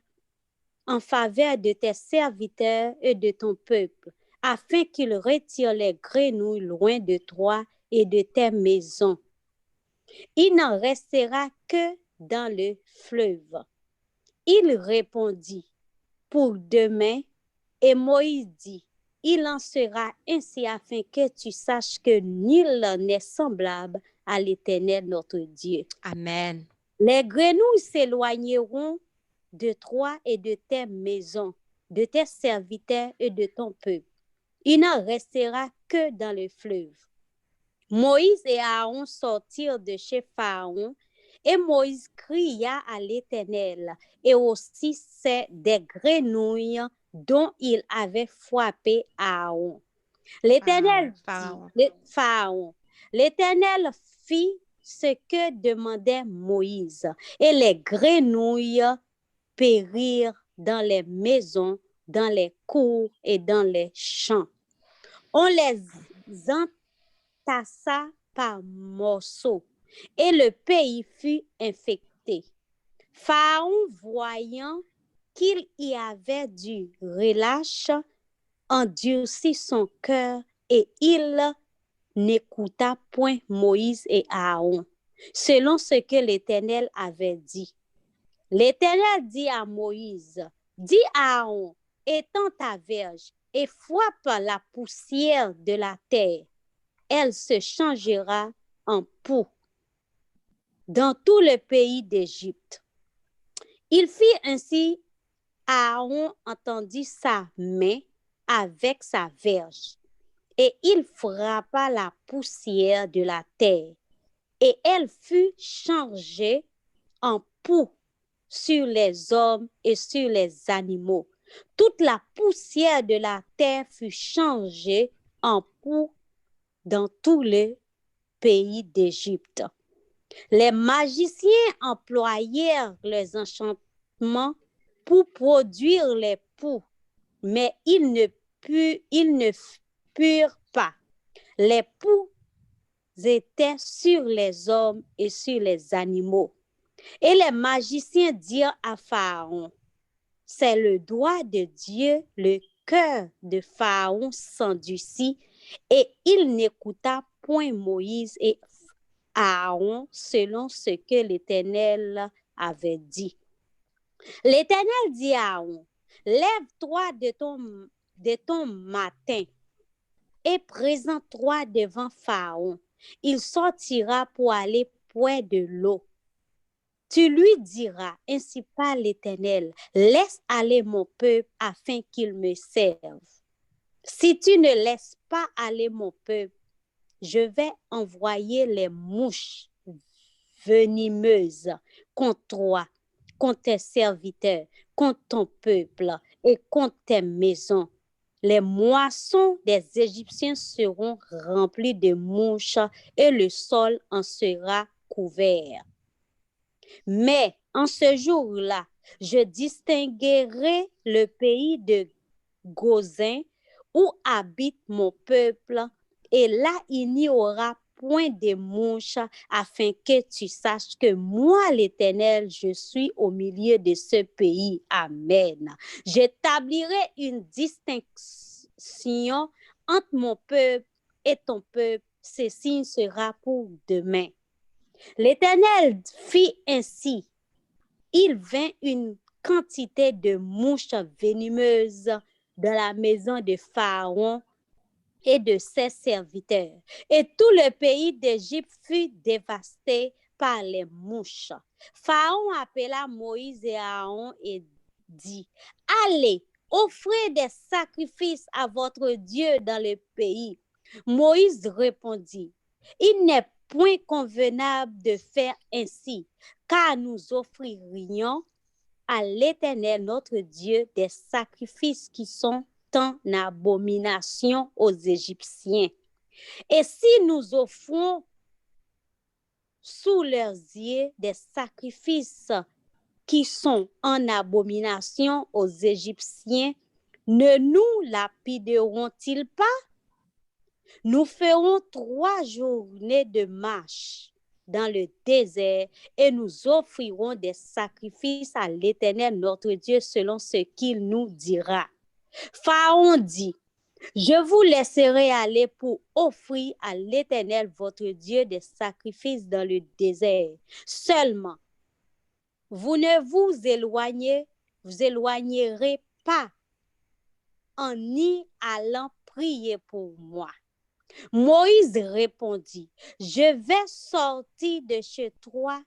en faveur de tes serviteurs et de ton peuple, afin qu'il retire les grenouilles loin de toi et de tes maisons. Il n'en restera que dans le fleuve. Il répondit, pour demain, et Moïse dit, il en sera ainsi afin que tu saches que nul n'est semblable à l'Éternel notre Dieu. Amen. Les grenouilles s'éloigneront de toi et de tes maisons, de tes serviteurs et de ton peuple. Il n'en restera que dans le fleuve. Moïse et Aaron sortirent de chez Pharaon, et Moïse cria à l'Éternel, et aussi c'est des grenouilles dont il avait frappé Aaron. L'Éternel Pharaon. L'Éternel fit ce que demandait Moïse, et les grenouilles périrent dans les maisons, dans les cours et dans les champs. On les entassa par morceaux, et le pays fut infecté. Pharaon, voyant qu'il y avait du relâche, endurcit son cœur, et il n'écouta point Moïse et Aaron, selon ce que l'Éternel avait dit. L'Éternel dit à Moïse, dis à Aaron, étends ta verge et frappe la poussière de la terre. Elle se changera en poux dans tout le pays d'Égypte. Il fit ainsi. Aaron entendit sa main avec sa verge, et il frappa la poussière de la terre, et elle fut changée en poux sur les hommes et sur les animaux. Toute la poussière de la terre fut changée en poux dans tout le pays d'Égypte. Les magiciens employèrent les enchantements pour produire les poux, mais ils ne purent pas. Les poux étaient sur les hommes et sur les animaux. Et les magiciens dirent à Pharaon, c'est le doigt de Dieu, le cœur de Pharaon s'endurcit, et il n'écouta point Moïse et Aaron selon ce que l'Éternel avait dit. L'Éternel dit à Aaron, lève-toi de ton matin et présente-toi devant Pharaon. Il sortira pour aller près de l'eau. Tu lui diras, ainsi parle l'Éternel, laisse aller mon peuple afin qu'il me serve. Si tu ne laisses pas aller mon peuple, je vais envoyer les mouches venimeuses contre toi, contre tes serviteurs, contre ton peuple et contre tes maisons. Les moissons des Égyptiens seront remplies de mouches et le sol en sera couvert. Mais en ce jour-là, je distinguerai le pays de Gozin où habite mon peuple, et là il n'y aura point de mouches, afin que tu saches que moi, l'Éternel, je suis au milieu de ce pays. Amen. J'établirai une distinction entre mon peuple et ton peuple. Ce signe sera pour demain. L'Éternel fit ainsi. Il vint une quantité de mouches venimeuses dans la maison de Pharaon et de ses serviteurs. Et tout le pays d'Égypte fut dévasté par les mouches. Pharaon appela Moïse et Aaron et dit, allez, offrez des sacrifices à votre Dieu dans le pays. Moïse répondit, il n'est point convenable de faire ainsi, car nous offririons à l'Éternel notre Dieu des sacrifices qui sont en abomination aux Égyptiens. Et si nous offrons sous leurs yeux des sacrifices qui sont en abomination aux Égyptiens, ne nous lapideront-ils pas? Nous ferons 3 journées de marche dans le désert et nous offrirons des sacrifices à l'Éternel notre Dieu selon ce qu'il nous dira. Pharaon dit, je vous laisserai aller pour offrir à l'Éternel votre Dieu des sacrifices dans le désert. Seulement, vous ne vous éloignerez pas en y allant prier pour moi. Moïse répondit, je vais sortir de chez toi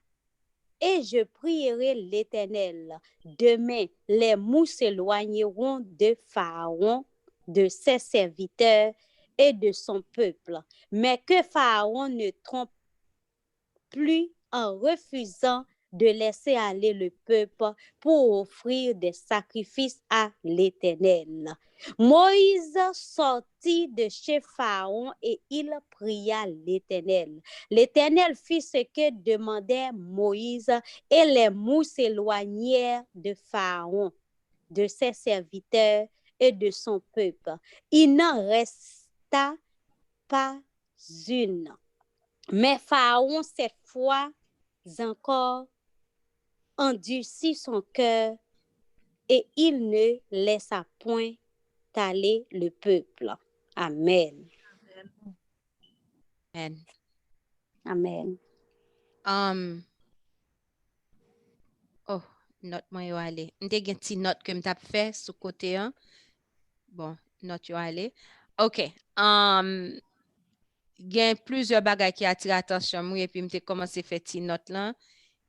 et je prierai l'Éternel. Demain, les mouches s'éloigneront de Pharaon, de ses serviteurs et de son peuple. Mais que Pharaon ne trompe plus en refusant de laisser aller le peuple pour offrir des sacrifices à l'Éternel. Moïse sortit de chez Pharaon et il pria l'Éternel. L'Éternel fit ce que demandait Moïse et les mouches s'éloignèrent de Pharaon, de ses serviteurs et de son peuple. Il n'en resta pas une. Mais Pharaon, cette fois encore, endurcit son cœur et il ne laissa point aller le peuple. Amen. Amen. Amen. Oh, note moi yo ale. M'te gen ti note que m'tap fait sous côté 1. Bon, note yo ale. OK. Gen plusieurs bagages qui attirent attention moi et puis m'te commencé faire ti note là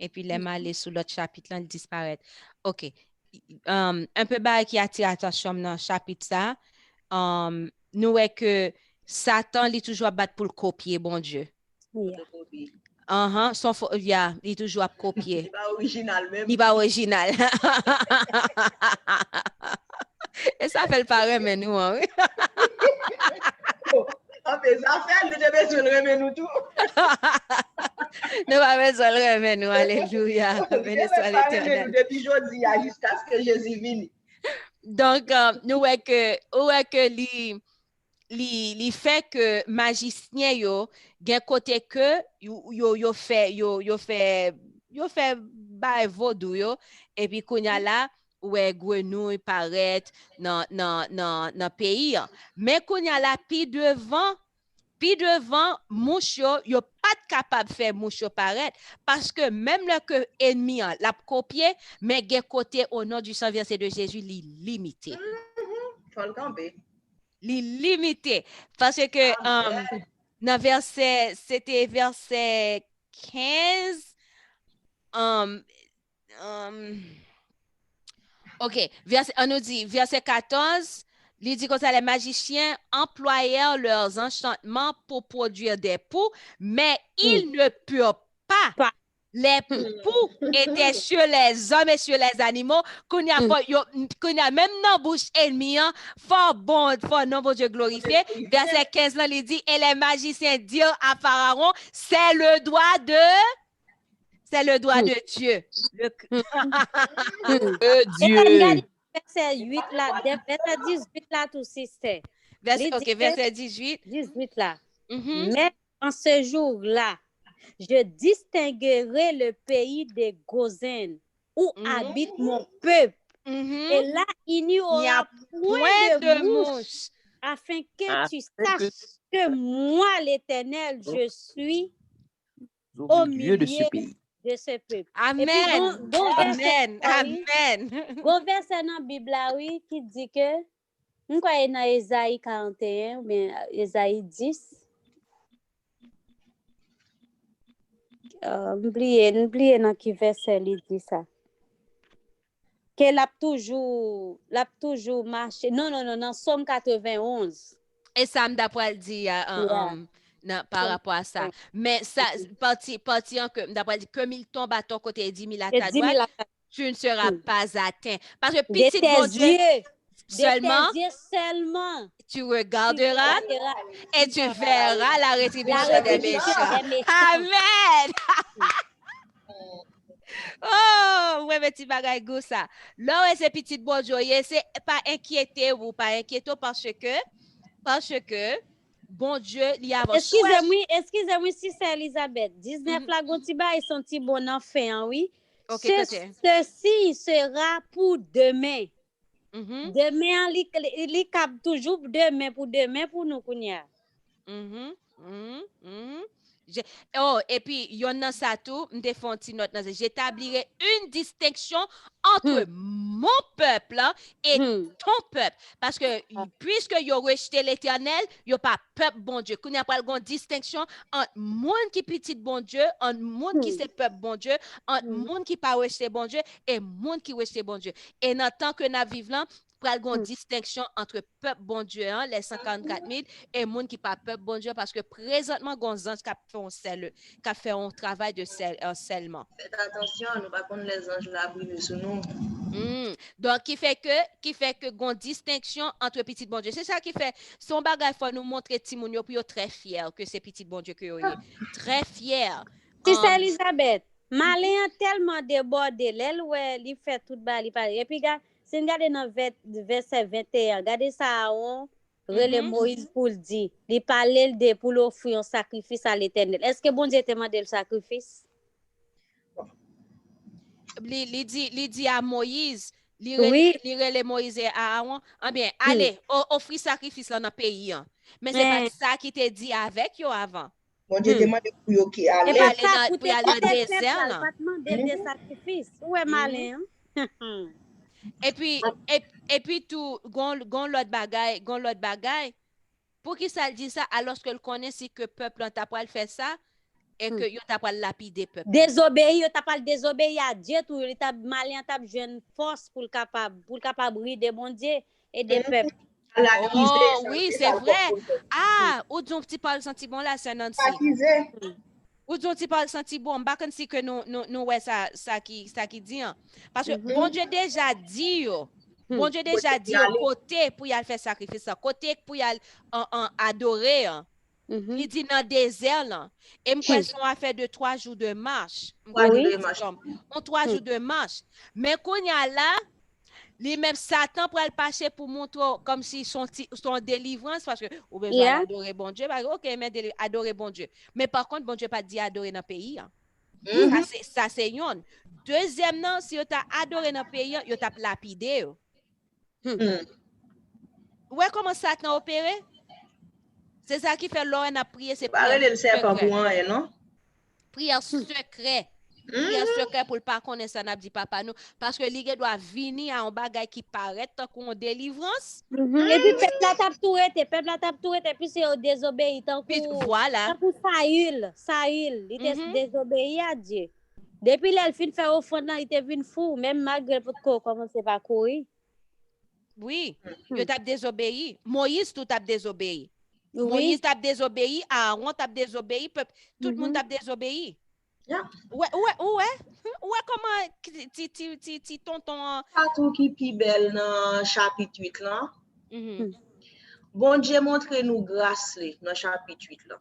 et puis les m'aller sous l'autre chapitre là, il disparaît. OK. Un peu bagage qui attire attention dans chapitre ça. Nous est que Satan il toujours battre pour le copier bon Dieu. Yeah. Il toujours à copier. Il pas original même. Il pas original. Et ça fait le pareil mais nous hein. On fait ça faire, nous devons besoin de remettre nous tout. Nous pas besoin de remettre nous, alléluia. Béni soit l'Éternel. Depuis aujourd'hui jusqu'à ce que Jésus vienne. Donc nous est que li fait que magicien yo gen côté que yo fait ba vaudou yo et puis konya là ouais grenouille paraît dans pays mais konya là pi devant mouche yo pas capable faire mouche paraître parce que même le que ennemi l'a copié mais gen côté au nom du sang verset de Jésus li limité. Faut le camper. Limité parce que dans verset c'était verset 15 OK, on nous dit verset 14, il dit que ça les magiciens employèrent leurs enchantements pour produire des poux, mais ils ne purent pas. Les poux étaient sur les hommes et sur les animaux, qu'on y a même dans bouche ennemie, fort bon bon Dieu glorifié. Verset 15 là, il dit, et les magiciens dirent à Pharaon, c'est le doigt de Dieu. Dieu. Verset 8 là, verset 18 là, tout c'est. Verset 18. 18 là. Mais en ce jour-là, je distinguerai le pays des Gosens où habite mon peuple. Et là, il n'y aura point de mouches, afin que tu saches que moi, l'Éternel, je suis au milieu de ce pays. De ce peuple. Amen. Amen. Bon verset dans la Bible oui, qui dit que nous croyons dans Ésaïe 41 ou bien Ésaïe 10. N'oubliez dans qui verset il dit ça. Que l'a toujours marché. Non, Somme 91. Et ça m'd'après dit par rapport à ça. Mais ça, parti en que, d'après dit, comme il tombe à ton côté et 10 000 à ta droite, tu ne seras pas atteint. Parce que petit bon Dieu, Seulement, tes yeux seulement. tu regarderas et tu verras la rétribution des méchants. Amen. Oh, ouais, petit bagay go ça. Là, c'est petit bon joyeux, c'est pas inquiéter ou pas inquiéter parce que bon Dieu, il y a Excusez-moi si c'est Elisabeth. 19 la gontiba et son petit bon enfant, oui. Ok, Ceci sera pour demain. Demain, il cap toujours demain pour nous, Kounia. Oh, et puis, il y en a ça tout, j'établirai une distinction entre mon peuple et ton peuple. Parce que, puisque ils ont rejeté l'éternel, ils n'ont pas peuple bon Dieu. Qu'on n'y a pas une distinction entre monde qui petit bon Dieu, entre monde qui c'est peuple bon Dieu, entre monde qui pas rejeté bon Dieu et monde qui rejeté bon Dieu. Et dans tant que nous vivons là, pral gon distinction entre peuple bon Dieu, hein, les 54 000, et monde qui pas peuple bon Dieu, parce que présentement, gon ange qui fait un travail de scellement. Faites attention, nous pas connaître les anges là brûler sur nous. Donc, qui fait que gon distinction entre petit bon Dieu. C'est ça qui fait, son bagage faut nous montrer Timounio, puis très fier que c'est petit bon Dieu que yo très fier. Si c'est Elisabeth, malin tellement débordé, l'elle ouais, il fait tout bas, il parle. Et puis, si vous regardez dans verset 21, regardez ça, relais Moïse pour le dire. Il parlait pour l'offrir un sacrifice à l'Éternel. Est-ce que bon Dieu te demande le sacrifice? Il dit à Moïse, il relais Moïse et Aaron, bien, allez, offrir sacrifice dans le pays. Mais c'est pas ça qui te dit avec yo avant. Bon Dieu demande pour yo qui aller. Pour aller dans le désert. Pas demander des sacrifices. Où est malin? Et puis tout gon l'autre bagaille pour qui ça dit ça alors que le connaît si que peuple t'a pas faire ça et que yo t'a pas lapider peuple désobéir t'a pas désobéir à Dieu tout il t'a malin t'a jeune force pour capable de bon Dieu et des peuples. Oh oui, c'est vrai. Ah, ou donc tu parles senti bon là c'est Nancy. Ou donc tu parles senti bon, pas comme si que nous ouais ça qui dit parce que bon Dieu déjà dit bon Dieu déjà dit côté pour y aller faire sacrifice, côté pour y aller adorer. Il dit dans le désert là. Et moi on a fait 3 jours de marche. 3 jours de marche. Mais qu'on y a là les mêmes Satan pour le passer pour montrer comme si son délivrance parce que ou besoin adorer bon Dieu. OK, mais adorer bon Dieu. Mais par contre bon Dieu pas dit adorer dans le pays. Ça c'est une. Deuxième non, si tu as adoré dans le pays, tu as lapidé. Ouais, comment Satan opéré? C'est ça qui fait l'on a prié, c'est prière secret. Non? Prière secret. Prière secret pour ne pas connaître ça, n'a dit papa nous. Parce que l'Église doit venir à un bagage qui paraît tant qu'on délivrance. Et puis, peuple la tape tout et puis c'est désobéi. Voilà. Pour Saül, il était désobéi à Dieu. Depuis là, il fin faire offrande, il était venu fou, même malgré pour commencer par courir. Oui, il t'a désobéi. Moïse tout a désobéi. Oui. Moïse t'a désobéi, Aaron t'a désobéi, tout le monde t'a désobéi. Ouais, comment ti tonton tout qui pi belle dans chapitre 8 là. Bon Dieu montre nous grâce dans chapitre 8 là.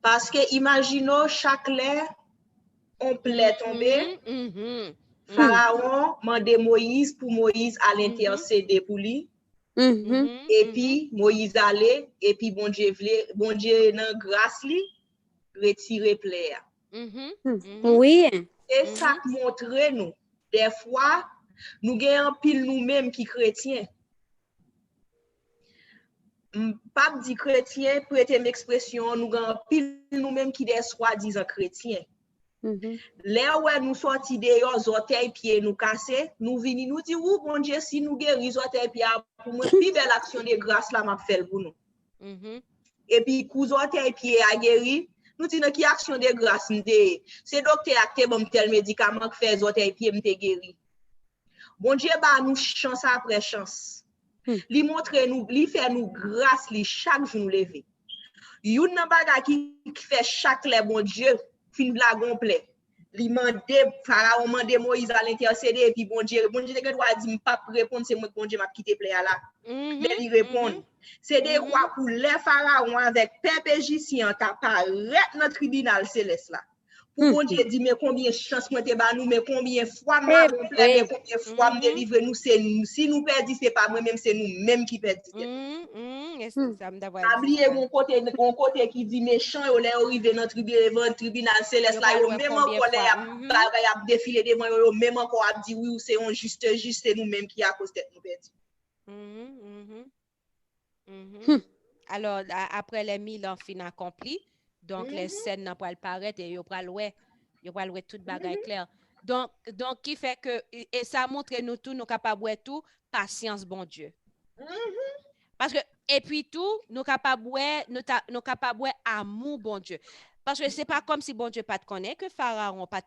Parce que imaginons chaque l'air on plaît tomber. Pharaon mande Moïse pour Moïse à l'intercéder pour lui. Et puis Moïse allait et puis bon Dieu dans grâce li retirer plaire. Oui. Et ça montre nous des fois nous gagnons pile nous-mêmes qui chrétiens. Pas dit chrétien prêter l'expression nous gagnons pile nous-mêmes qui des soi-disant chrétiens. Là où nous sortis dehors orteil pied nous casser nous vini nous dit ou bon Dieu si nous guéris orteil pied pour moi plus belle action de grâce là m'a fait pour nous. Et puis coups orteil pied a guéri nous disons qui action de grâce c'est docteur acté bon tel médicament qui fait orteil pied m'te guéri. Bon Dieu ba nous chance après chance. Li montre nous li fait nous grâce li chaque jour nous lever. Yon nan bagay qui fait chaque le bon Dieu fin blague complet. Pharaon mandé Moïse à l'intercéder, et puis bon Dieu te doit dire, pas répondre, c'est moi bon Dieu m'a quitté plaire là. Mais il répond. C'est des rois pour les pharaons avec peuple égyptien qui apparaît dans le tribunal céleste là. Pour bon Dieu dit, mais combien de chances moi te ba nous, mais combien de fois m'a mais combien de fois me délivrer nous, c'est nous. Si nous perdons, c'est pas moi-même, c'est nous-mêmes qui perdons. Oubliez mon côté qui dit méchant, on est arrivé dans le tribunal céleste là, même encore les a défilé devant eux, même encore a dit oui, c'est un juste, c'est nous-mêmes qui a cause tête nous perdus. Alors, après les 1000 ans fin accomplis, donc les scènes n'ont pas le paraître et ils pas le toute bagaille claire. Donc, qui fait que, et ça montre nous tous, nous capables de tout, patience, bon Dieu. Parce que, et puis tout, nous capables de amour, bon Dieu. Parce que c'est pas comme si bon Dieu pas te connaît que Pharaon pas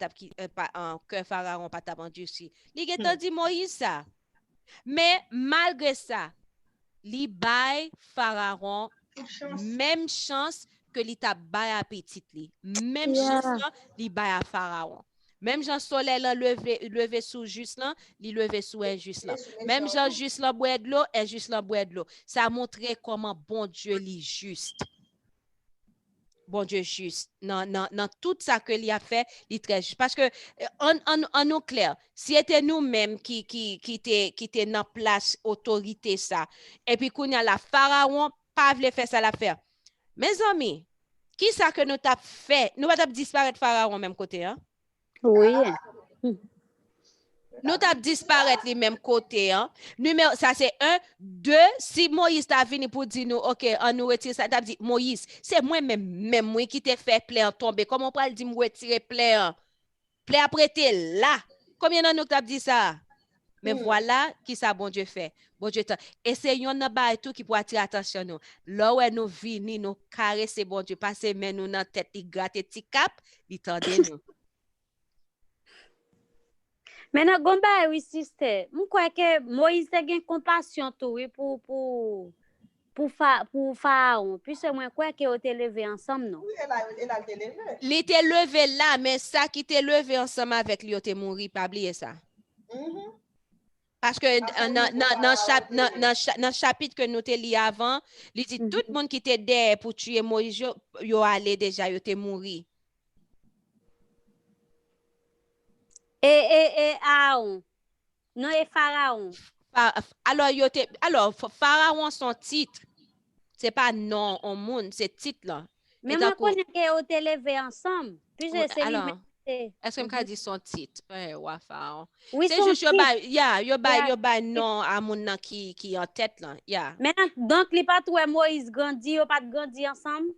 vendu si. Il a dit Moïse ça. Mais malgré ça, li bay Pharaon même chance que li t'a bay à petit li. Même chance li bay à Pharaon. Même Jean soleil là levé sous juste là, li levé sous injuste là. Même Jean juste là boire de l'eau, injuste là boire de l'eau. Ça montre comment bon Dieu li juste. Bon Dieu juste. Non, tout ça que lui a fait, il est très juste. Parce que, en nous clair, si c'était nous-mêmes qui était dans place autorité ça, et puis qu'on y a la pharaon, pas voulu faire ça l'affaire. Mes amis, qui ça que nous t'a fait? Nous va disparaître pharaon même côté, hein? Oui. Nous t'a disparaître les mêmes côtés, hein? Numéro, ça c'est 1. 2, si Moïse t'a venu pour dire nous, ok, on nous retire ça, t'a dit, Moïse, c'est moi-même moi qui t'ai fait plaire tomber. Comment on peut le dire, me retirer plaire? Plaire après t'es là. Combien de nous t'a dit ça? Mais voilà qui ça bon Dieu fait. Bon Dieu, essayons de faire tout qui pour attirer attention nous. Là où nous venons, nous caresser bon Dieu, passer mais nous dans tête, il gratte petit cap, il tendait nous. Maintenant, Gomba, oui, sister, je crois que Moïse a une compassion pour Pharaon. Puis c'est moi quoi que été levé ensemble, non? Oui, elle a été levée. Il était levé là, mais ça qui était levé ensemble avec lui, il était mort, pas oublier ça. Parce que dans le chapitre que nous avons lu avant, il dit tout le monde qui était derrière pour tuer Moïse, il allé déjà, il était mort. Et Aaron. Non, et Pharaon. Alors, Pharaon, son titre, c'est pas non au monde, c'est titre là. Mais moi, je connais qu'ils ont été levés ensemble. Puis alors, est-ce que je dit son titre? Ouais, Pharaon. Oui, c'est juste, il y a non à mon qui en tête là. Maintenant, donc, il n'y a pas tout Moïse grandi, il n'y a pas grandi ensemble?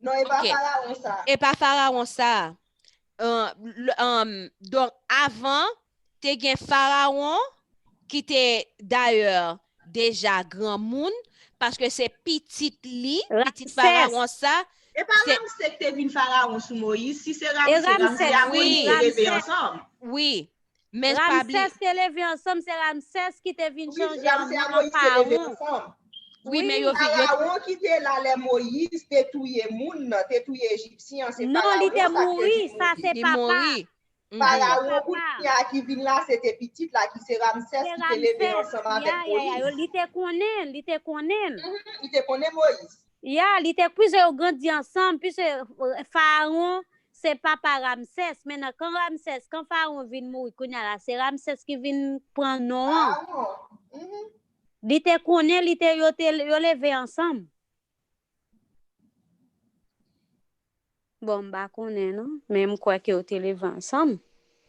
Non, et pas Pharaon ça. Et pas Pharaon ça. Donc, avant, tu as Pharaon qui était d'ailleurs déjà grand monde parce que c'est petit Pharaon ça. Et pas Ramsès qui venu Pharaon sous Moïse, si c'est Ramsès, oui, levé ensemble. Oui. Mais Ramsès qui est levé ensemble, c'est Ramsès qui est venu changer en Pharaon. Oui, mais Pharaon qui était là, les Moïse, détruit moun, détruit Égyptien, c'est non, il était mouru, ça c'est papa. Pharaon qui vient là, c'était petite là, qui c'est Ramsès qui était levé ensemble avec Moïse. Il était connaît. Il était connaît Moïse. Il était plusieurs grandi ensemble, puis Pharaon, c'est papa Ramsès. Maintenant, quand Pharaon vient mourir, c'est Ramsès qui vient prendre nom. Il était connaît, il était levé ensemble. Bon, bah, connaît, non? Même quoi qu'ils étaient levés ensemble.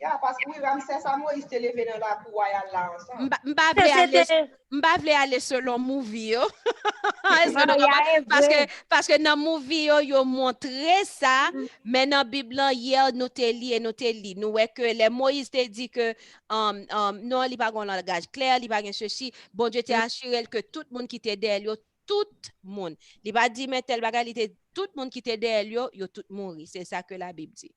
Parce que oui, Ramsès et Moïse étaient levés dans la cour royale là ensemble. M'bavle aller selon movie parce que dans movie yo montré ça mais dans Bible hier nous te li nous ouais que les Moïse te dit que non il pas un langage clair, il pas ceci, bon Dieu t'a assuré que tout le monde qui était derrière tout le monde, il pas dit mais tel bagage il tout le monde qui était derrière yo tout mourir, c'est ça que la Bible dit.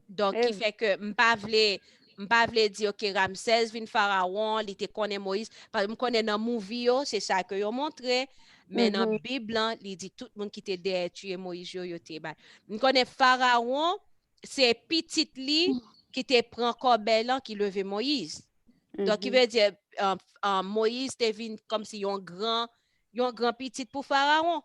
Donc qui fait que m'pavle dire OK Ramsès vin Pharaon, il te connaît Moïse parce que me connaît dans movie c'est ça que yo montré mais dans Bible il dit tout le monde qui était derrière tuer Moïse yo te ba. Me connaît Pharaon c'est petit li qui te prend corbelan qui levait Moïse. Donc, il veut dire, Moïse te venu comme si un grand petit pour Pharaon.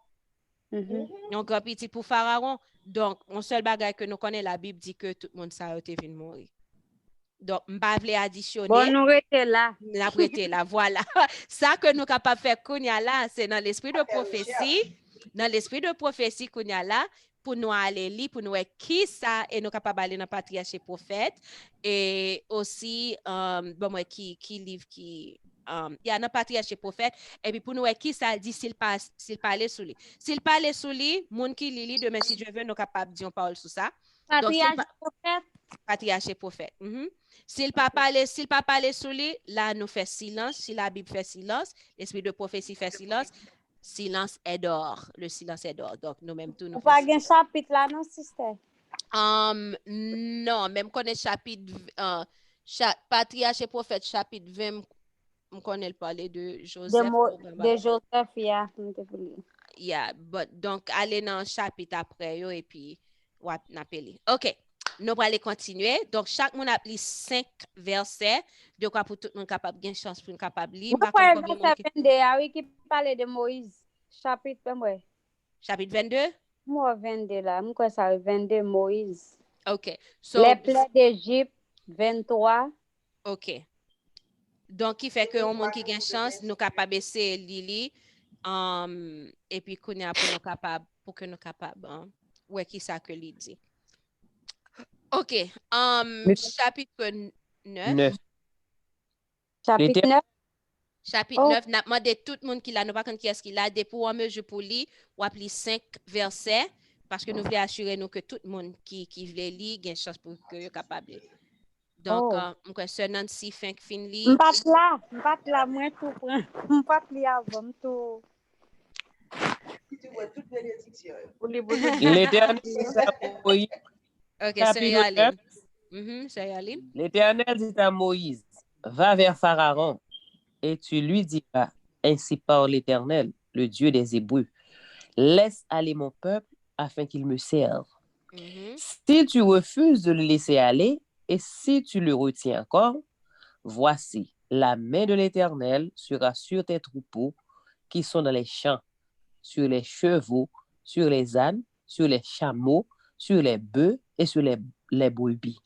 Un grand petit pour Pharaon. Donc, mon seul bagage que nous connaissons, la Bible dit que tout le monde ça a été venu mourir. Donc, je ne vais pas additionner. Bon, nous étions là. Nous avons été là, voilà. Ça que nous sommes capables de faire, là, c'est dans l'esprit de prophétie. Dans l'esprit de prophétie, qu'on y a là, pour nous aller lire, pour nous voir qui ça, et nous capables d'aller dans le patriarche et prophète. Et aussi, bon, moi, qui livre, qui. Il y a un patriarche et prophète, et puis pour nous voir qui ça dit s'il parlait sous lui. S'il parlait sous lui, moun qui lit, demain, si Dieu veut, nous capables de dire parole sur ça. Patriarche et prophète. Patriarche et prophète. S'il pas parler sous lui, là, nous fait silence. Si la Bible fait silence, l'esprit de prophétie fait silence. Silence est dehors. Le silence est dehors. Donc, nous-mêmes, tout nous faisons. Pas un chapitre là, non, sister? Non, même qu'on est chapitre, patriarche et prophète, chapitre 20, on connaît parler de Joseph. De Joseph, yeah. Donc, allez dans le chapitre après, et puis, on va appeler. OK. Nous allons aller continuer. Donc, chaque monde a pris 5 versets. De quoi pour tout le monde capable de chance pour capable de lire. Verset 22, qui parle de Moïse. Chapitre 22. Chapitre 22? Moi, 22 là. Moi, ça 22 Moïse. OK. So, les plaies d'Égypte, 23. OK. Donc, qui fait que on monde qui gagne chance, nous capable essayer lire. Et puis, qu'on a pour que nous capable. Ouais, qui ça que lui dit. OK. Chapitre 9. Chapitre 9. Chapitre 9, n'a demandé tout le monde qui l'a, nous pas qui est-ce qu'il a, des pour mesure pour lire, ou appeler 5 versets, parce que nous voulons assurer nous que tout le monde qui veut lire, a une chance pour que soit capable. Donc, je suis Nancy Finley. Je ne pas là, moi tout prend. Je ne pas là avant tout. L'Éternel L'Éternel dit à Moïse, va vers Pharaon et tu lui diras, ainsi parle l'Éternel, le Dieu des Hébreux, laisse aller mon peuple afin qu'il me serve. Si tu refuses de le laisser aller et si tu le retiens encore, voici, la main de l'Éternel sera sur tes troupeaux qui sont dans les champs, sur les chevaux, sur les ânes, sur les chameaux, sur les bœufs et sur les brebis.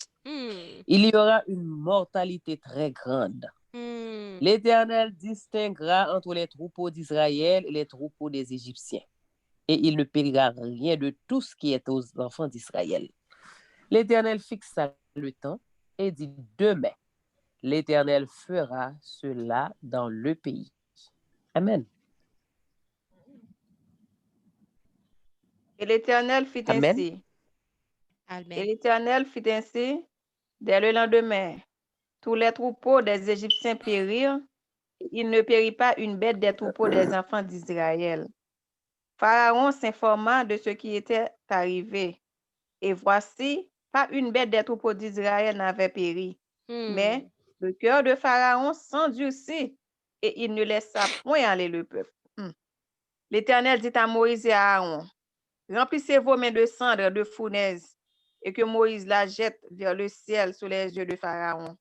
Il y aura une mortalité très grande. L'Éternel distinguera entre les troupeaux d'Israël et les troupeaux des Égyptiens. Et il ne périra rien de tout ce qui est aux enfants d'Israël. L'Éternel fixa le temps et dit demain, l'Éternel fera cela dans le pays. Amen. Et l'Éternel fit ainsi. Amen. Et l'Éternel fit ainsi. Dès le lendemain, tous les troupeaux des Égyptiens périrent. Il ne périt pas une bête des troupeaux des enfants d'Israël. Pharaon s'informa de ce qui était arrivé. Et voici, pas une bête des troupeaux d'Israël n'avait péri. Mais le cœur de Pharaon s'endurcit et il ne laissa point aller le peuple. L'Éternel dit à Moïse et à Aaron, remplissez vos mains de cendres de fournaise et que Moïse la jette vers le ciel sous les yeux de Pharaon.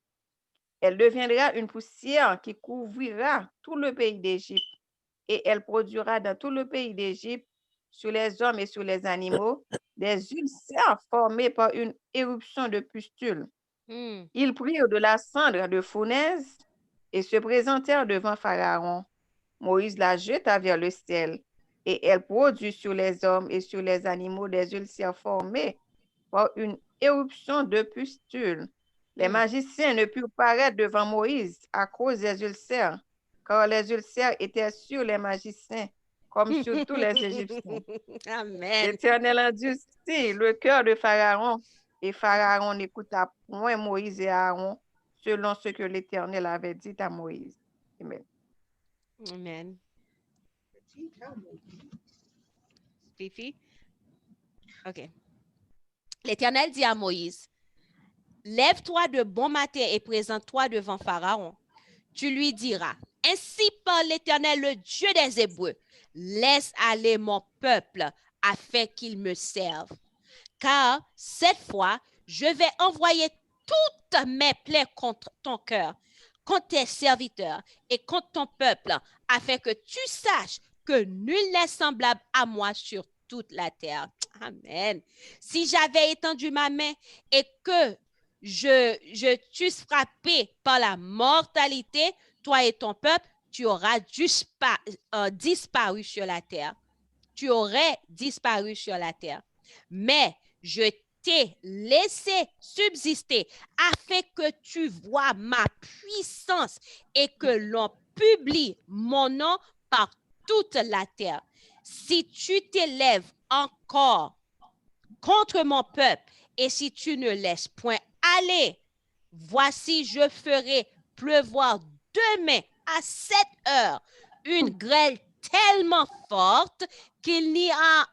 Elle deviendra une poussière qui couvrira tout le pays d'Égypte et elle produira dans tout le pays d'Égypte, sur les hommes et sur les animaux, des ulcères formés par une éruption de pustules. Ils prirent de la cendre de fournaise et se présentèrent devant Pharaon. Moïse la jeta vers le ciel et elle produit sur les hommes et sur les animaux des ulcères formés par une éruption de pustules. Les magiciens ne purent paraître devant Moïse à cause des ulcères, car les ulcères étaient sur les magiciens, comme sur tous les Égyptiens. Amen. L'Éternel endurcit le cœur de Pharaon, et Pharaon n'écouta point Moïse et Aaron, selon ce que l'Éternel avait dit à Moïse. Amen. Amen. Fifi? OK. L'Éternel dit à Moïse, lève-toi de bon matin et présente-toi devant Pharaon. Tu lui diras, ainsi parle l'Éternel, le Dieu des Hébreux, laisse aller mon peuple afin qu'il me serve. Car cette fois, je vais envoyer toutes mes plaies contre ton cœur, contre tes serviteurs et contre ton peuple, afin que tu saches que nul n'est semblable à moi sur toute la terre. Amen. Si j'avais étendu ma main et que je t'eusse frappé par la mortalité, toi et ton peuple, tu auras disparu sur la terre. Tu aurais disparu sur la terre. Mais je t'ai laissé subsister afin que tu vois ma puissance et que l'on publie mon nom par toute la terre. Si tu t'élèves encore contre mon peuple et si tu ne laisses point aller, voici je ferai pleuvoir demain à 7 heures une grêle tellement forte qu'il n'y en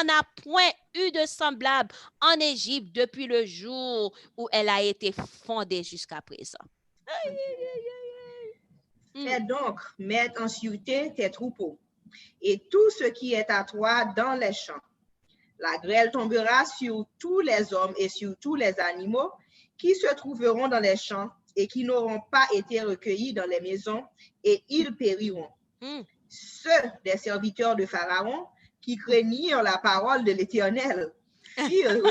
a point eu de semblable en Égypte depuis le jour où elle a été fondée jusqu'à présent. Fais donc mettre en sûreté tes troupeaux et tout ce qui est à toi dans les champs. La grêle tombera sur tous les hommes et sur tous les animaux qui se trouveront dans les champs et qui n'auront pas été recueillis dans les maisons, et ils périront. Ceux des serviteurs de Pharaon qui craignirent la parole de l'Éternel firent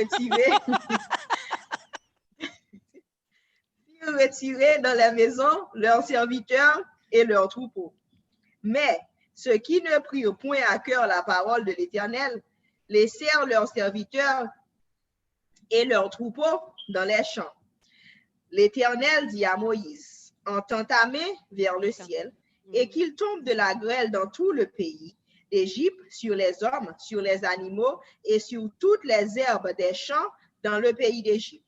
retirer dans les maisons leurs serviteurs et leurs troupeaux. Mais ceux qui ne prirent point à cœur la parole de l'Éternel laissèrent leurs serviteurs et leurs troupeaux dans les champs. L'Éternel dit à Moïse, entends ta main vers le ciel, et qu'il tombe de la grêle dans tout le pays d'Égypte, sur les hommes, sur les animaux, et sur toutes les herbes des champs dans le pays d'Égypte.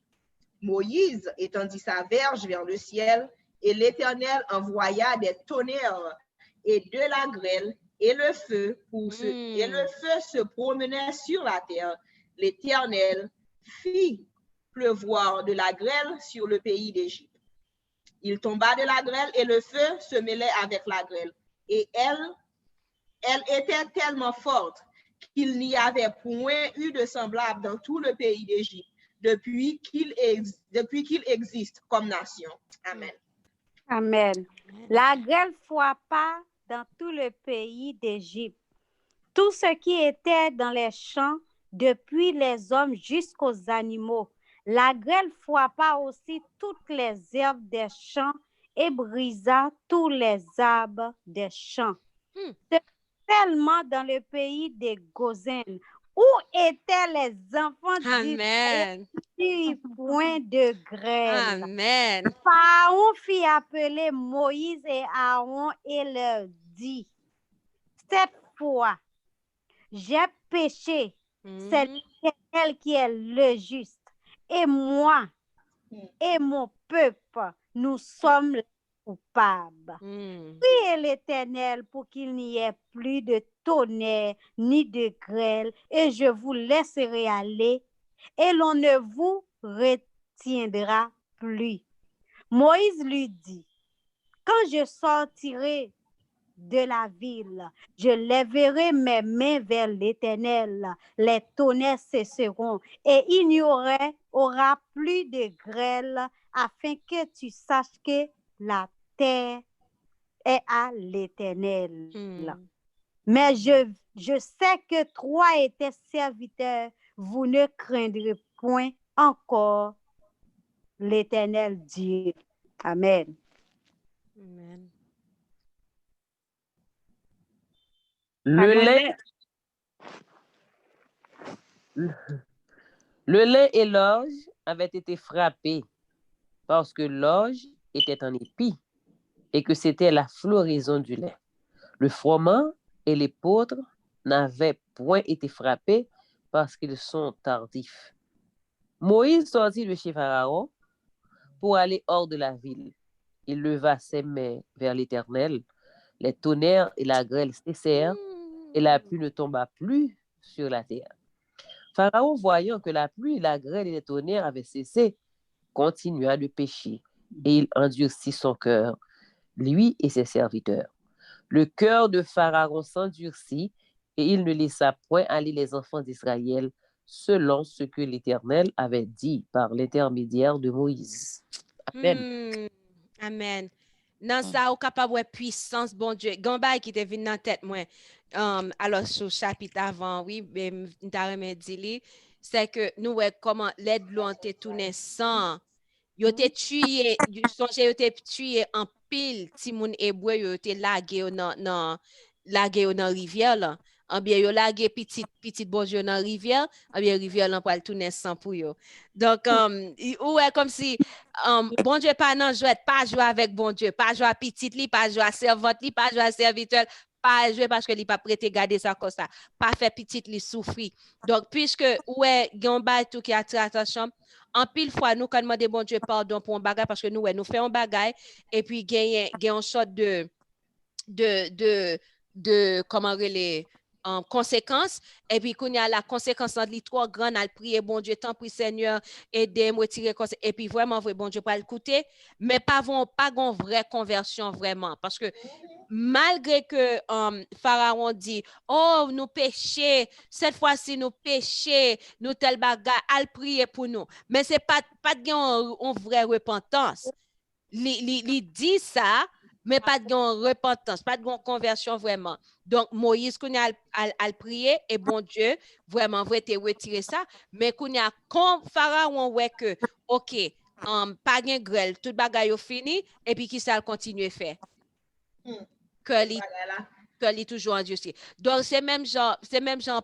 Moïse étendit sa verge vers le ciel, et l'Éternel envoya des tonnerres et de la grêle, et le feu se promenait sur la terre. L'Éternel fit pleuvoir de la grêle sur le pays d'Égypte. Il tomba de la grêle et le feu se mêlait avec la grêle. Et elle était tellement forte qu'il n'y avait point eu de semblable dans tout le pays d'Égypte depuis qu'il existe comme nation. Amen. Amen. La grêle frappa dans tout le pays d'Égypte. Tout ce qui était dans les champs, depuis les hommes jusqu'aux animaux. La grêle frappa aussi toutes les herbes des champs et brisa tous les arbres des champs. Seulement dans le pays des Gosens, où étaient les enfants d'Israël, point de grêle. Amen. Pharaon fit appeler Moïse et Aaron et leur dit, cette fois, j'ai péché, c'est l'Éternel qui est le juste, et moi et mon peuple, nous sommes coupables. Priez l'Éternel pour qu'il n'y ait plus de tonnerre ni de grêle, et je vous laisserai aller, et l'on ne vous retiendra plus. Moïse lui dit, quand je sortirai de la ville, je lèverai mes mains vers l'Éternel, les tonnerres cesseront, et il n'y aura plus de grêle, afin que tu saches que la terre est à l'Éternel. Mais je sais que toi et tes serviteurs, vous ne craindrez point encore l'Éternel Dieu. Amen. Amen. Le lin et l'orge avaient été frappés parce que l'orge était en épi et que c'était la floraison du lin. Le froment et les poutres n'avaient point été frappés parce qu'ils sont tardifs. Moïse sortit de chez Pharaon pour aller hors de la ville. Il leva ses mains vers l'Éternel. Les tonnerres et la grêle cessèrent et la pluie ne tomba plus sur la terre. Pharaon, voyant que la pluie, la grêle et les tonnerres avaient cessé, continua de pécher et il endurcit son cœur, lui et ses serviteurs. Le cœur de Pharaon s'endurcit et il ne laissa point aller les enfants d'Israël selon ce que l'Éternel avait dit par l'intermédiaire de Moïse. Amen. Amen. Dans ça, ou capable de puissance, bon Dieu. Gamba qui te venu dans la tête, moi. Alors, sur le chapitre avant, oui, mais c'est que nous, comment l'aide l'on te tourné sans. Yo te tué, yo te tué en pile, ti moun hébreu, yo te lagué dans rivière là. En bien, yo lagué petite bon Dieu dans rivière, en bien rivière là pour tourner sans pour yo. Donc ouais comme si bon Dieu pas non jouet, pas jouer avec bon Dieu, pas jouer à petite li, pas jouer à servante li, pas jouer à serviteur, pas jouer parce que li pas prêté garder ça comme ça, pas faire petite li souffrir. Donc puisque ouais, gon ba tout qui attire attention, en pile fois nous quand demander bon Dieu pardon pour un bagage parce que nous ouais, nous faisons un bagage et puis gagne une sorte de comment les conséquences et puis qu'on y a la conséquence entre les trop grande à prier bon Dieu tant prie Seigneur aidez-moi tirer et puis vraiment vrai bon Dieu pas le coûter mais pas une vraie conversion vraiment parce que malgré que Pharaon dit oh nous péchés cette fois-ci nous péchés nous tel bagage à prier pour nous mais c'est pas une vraie repentance il dit ça mais pas de repentance, pas de conversion vraiment. Donc, Moïse, qu'on a prié, et bon Dieu, vraiment, va te retirer ça. Mais qu'on a, comme Pharaon, ouais que, OK, pas de grêle, tout bagaille fini, et puis qui ça continue à faire? Que li toujours en Dieu. Donc, c'est même genre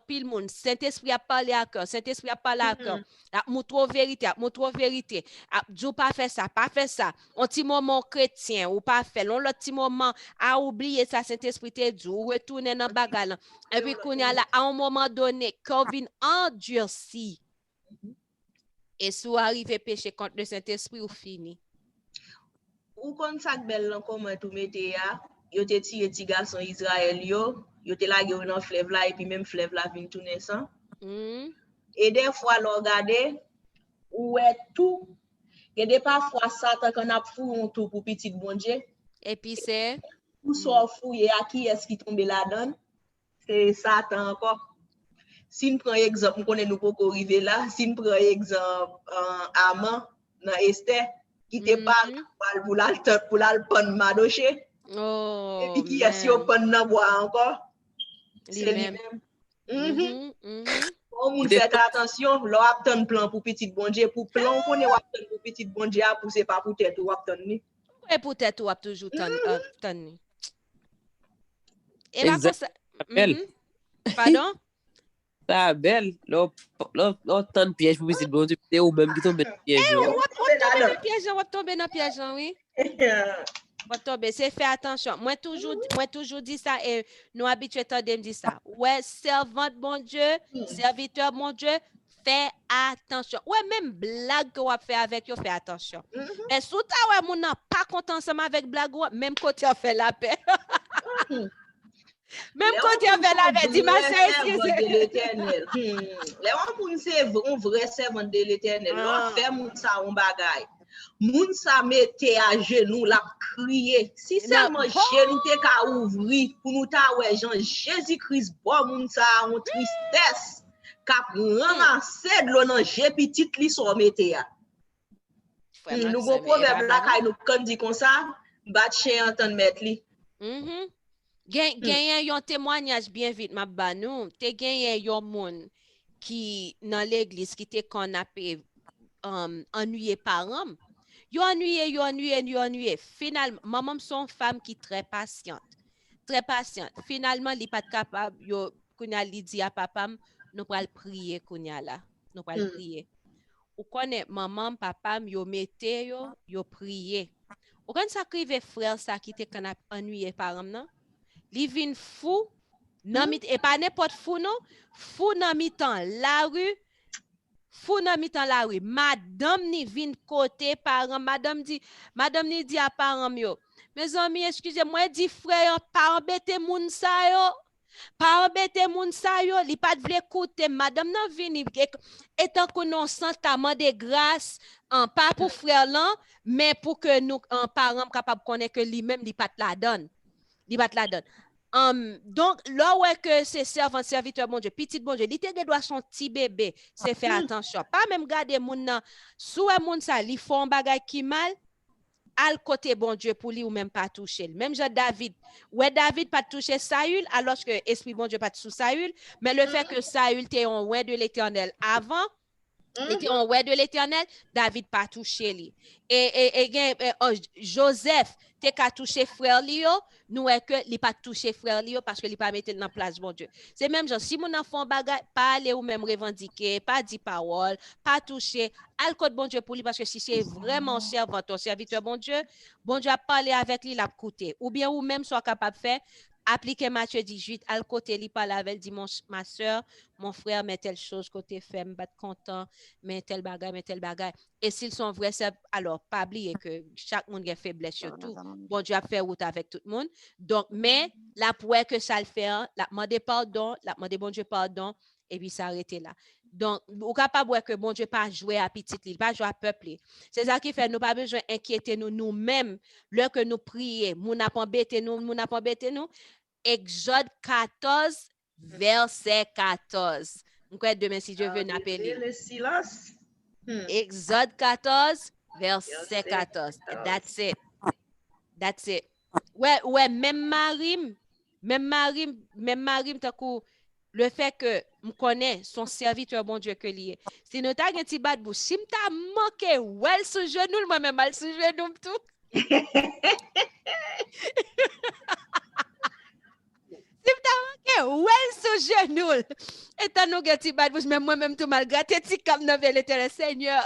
pile monde. Saint-Esprit a parlé à cœur. Saint-Esprit a parlé à cœur. Montre vérité, Dieu pas fait ça, pas fait ça. Un petit moment chrétien ou pas fait. L'autre petit moment à oublier ça, Saint-Esprit te dit, ou retourner dans bagal. Et puis, qu'on y a là, à un moment donné, Calvin endurci. Et si vous arrivez pécher contre le Saint-Esprit, ou fini. Ou kon sak bel lan comment tout mette ya? Yo te tiye ti garçon Israël yo te lage yo dans fleuve là et puis même fleuve là vinn tourner sans. Et des fois l'on regarde ou est tout et des parfois Satan qu'on a fou tout pour petit bon Dieu. Et puis c'est ou soit fouiller à qui est-ce qui tombe là-dedans? C'est Satan encore. Si nous prenons exemple, nous connaissons nous pas arriver là, si nous prenons exemple Aman dans Esther qui te parle pour la prendre Madoché. Et puis qui est si au pan nan bois encore? C'est lui-même. On moun fait attention, l'on a ton plan pour petit bon Dieu, pour plan qu'on est pour petit bon Dieu, pour c'est pas pour tête ou ton ni. Et pour tête ou toujours ton ni. Et là pour ça. Pardon? Ça belle, l'autre piège pour petit bon Dieu, ou même qui tombe dans piège. On va tomber dans piège, oui. C'est faire attention. Moi toujours dit ça et nous habitués à dire ça. Ouais, servante bon Dieu, serviteur bon Dieu, fais attention. Ouais, même blague que vous fait avec vous, fais attention. Mais sous ta ouais, mon n'a pas content ensemble avec blague, même quand tu as fait la paix. Même quand tu as fait la paix, dis-moi ça de l'Éternel. Les gens c'est un vrai servant de l'Éternel. On fait moun ça on bagaille. Moun sa mette à genoux la crier si seulement genou te ka ouvri pour nous ta ouais Jean Jésus-Christ bon moun sa en tristesse k'ap ramasser de l'eau dans jè petite li so mette ya. Nous bon proverbe la kay nous quand dit comme ça bat chien entend mettre li. Gagné yon témoignage bien vite m'a ba nous te gagné yon moun qui dans l'église qui te qu'on appelle ennuyé parents. Yo ennuyé. Finalement, maman son femme qui très patiente. Finalement, li pas capable yo kounya li di à papa nous pral prier kounya là. Nous pral prier. Ou connaît maman papa yo mette yo prier. Ou quand ça crive frère ça qui te kana ennuyé parents non? Li vin fou nan mit et pas n'importe fou non, fou nan mitan la rue. Fou nan mitan la rue, madame ni vin côté parent, madame ni dit à parent yo. Mes amis, excusez-moi, dit frère, pas embêter moun sa yo, li pas vle écouter, madame nan vini étant que non sentiment de grâce, pas pour frère là, mais pour que nous parents capable connaître que lui-même li pat la donne. Donc, là où est que c'est servant, serviteur, bon Dieu, petit bon Dieu, il te doit son petit bébé, c'est faire attention. Pas même garder moun nan, sou e moun sa, li font bagay qui mal, al côté bon Dieu pour lui ou même pas toucher. Même Jean David, ouais David pas touché Saül alors que esprit bon Dieu pas sous Saül, mais le fait que Saül était en ouais de l'Éternel avant, était en ouais de l'Éternel, David pas touché lui. Joseph t'es qu'à toucher frère Lio, nous est que il pas touché frère Lio parce que il pas mettre dans place bon Dieu. C'est même genre si mon enfant bagay pas aller ou même revendiquer, pas dire parole, pas toucher al code bon Dieu pour lui parce que si c'est vraiment servant ton serviteur bon Dieu a parlé avec lui l'a coûté ou bien ou même soit capable de faire appliquer Matthieu 18 al côté li parle avec dit ma soeur, mon frère met telle chose côté femme bat content, mais tel bagay et s'ils sont vrais alors pas oublier que chaque monde a faiblesse surtout. Bon Dieu a fait route avec tout le monde. Donc mais la pour que ça le fait, la demander pardon, la demander bon Dieu pardon et puis s'arrêter là. Donc, ou capable que bon Dieu pas jouer à petite île, pas jouer à peuple. C'est ça qui fait nous pas besoin inquiéter nous-mêmes, lorsque que nous prions, nous n'a pas embêté nous. Exode 14, verset 14. Donc, demain, si Dieu veut nous appeler. Le silence. Exode 14, verset 14. That's it. Ouais, même Marim, t'as coup, le fait que me connaît son serviteur bon Dieu que lié. Si nous t'as un petit bad bouche, si m'ta manqué well sous genou, moi même mal sous genou tout. Si m'ta manqué well sous genou. Et t'as nous un petit bad bouche, même moi même tout mal gâté ti comme dans le Seigneur.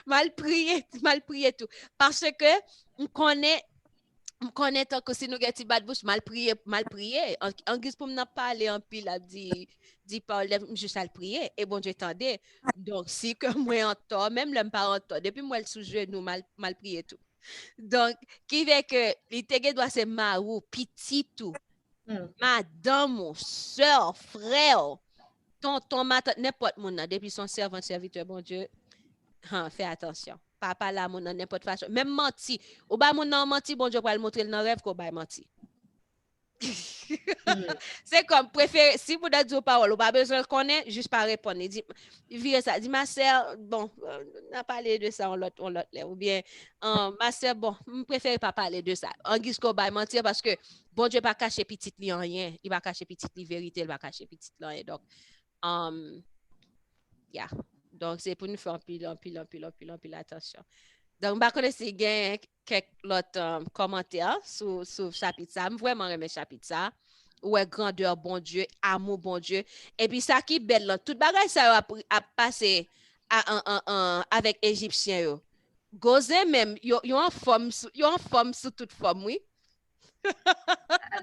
mal prié tout parce que on connaît tant que si nous gati bad bouche mal prié en guise pour m'en parler en pile a dit Paul juste à le prier et bon Dieu tendait donc si que moi en tort même l'homme pas en tort depuis moi le sous genou mal prié tout donc qui fait que il te doit c'est marou petit tout madame soeur frère tonton matin n'importe mon depuis son servant serviteur bon Dieu fais attention. Papa là, mon n'importe façon. Même menti. Ou ba mon nan menti, bon Dieu pour le montrer dans rêve qu'on ba menti. C'est comme préférer, si vous dites parole, ou pas besoin de connaître, juste pas répondre. Dit, vire ça. Dit, ma soeur, bon, on a parlé de ça, on l'autre, ou bien, ma soeur, bon, je préfère pas parler de ça. En guise qu'on va mentir parce que, bon Dieu, pas cacher petite li en rien. Il va cacher petite li vérité, il va cacher petite li en rien. Donc, yeah. Donc, c'est pour nous faire un pile attention. Donc, je connais si gain quelques autres commentaires sur chapitre ça. Vraiment aimer chapitre ça. Ouais, grandeur, bon Dieu, amour, bon Dieu. Et puis, ça qui est belle, là, tout bagage ça a passé avec Égyptiens. Gozé même, ils ont en forme sous toute forme, oui.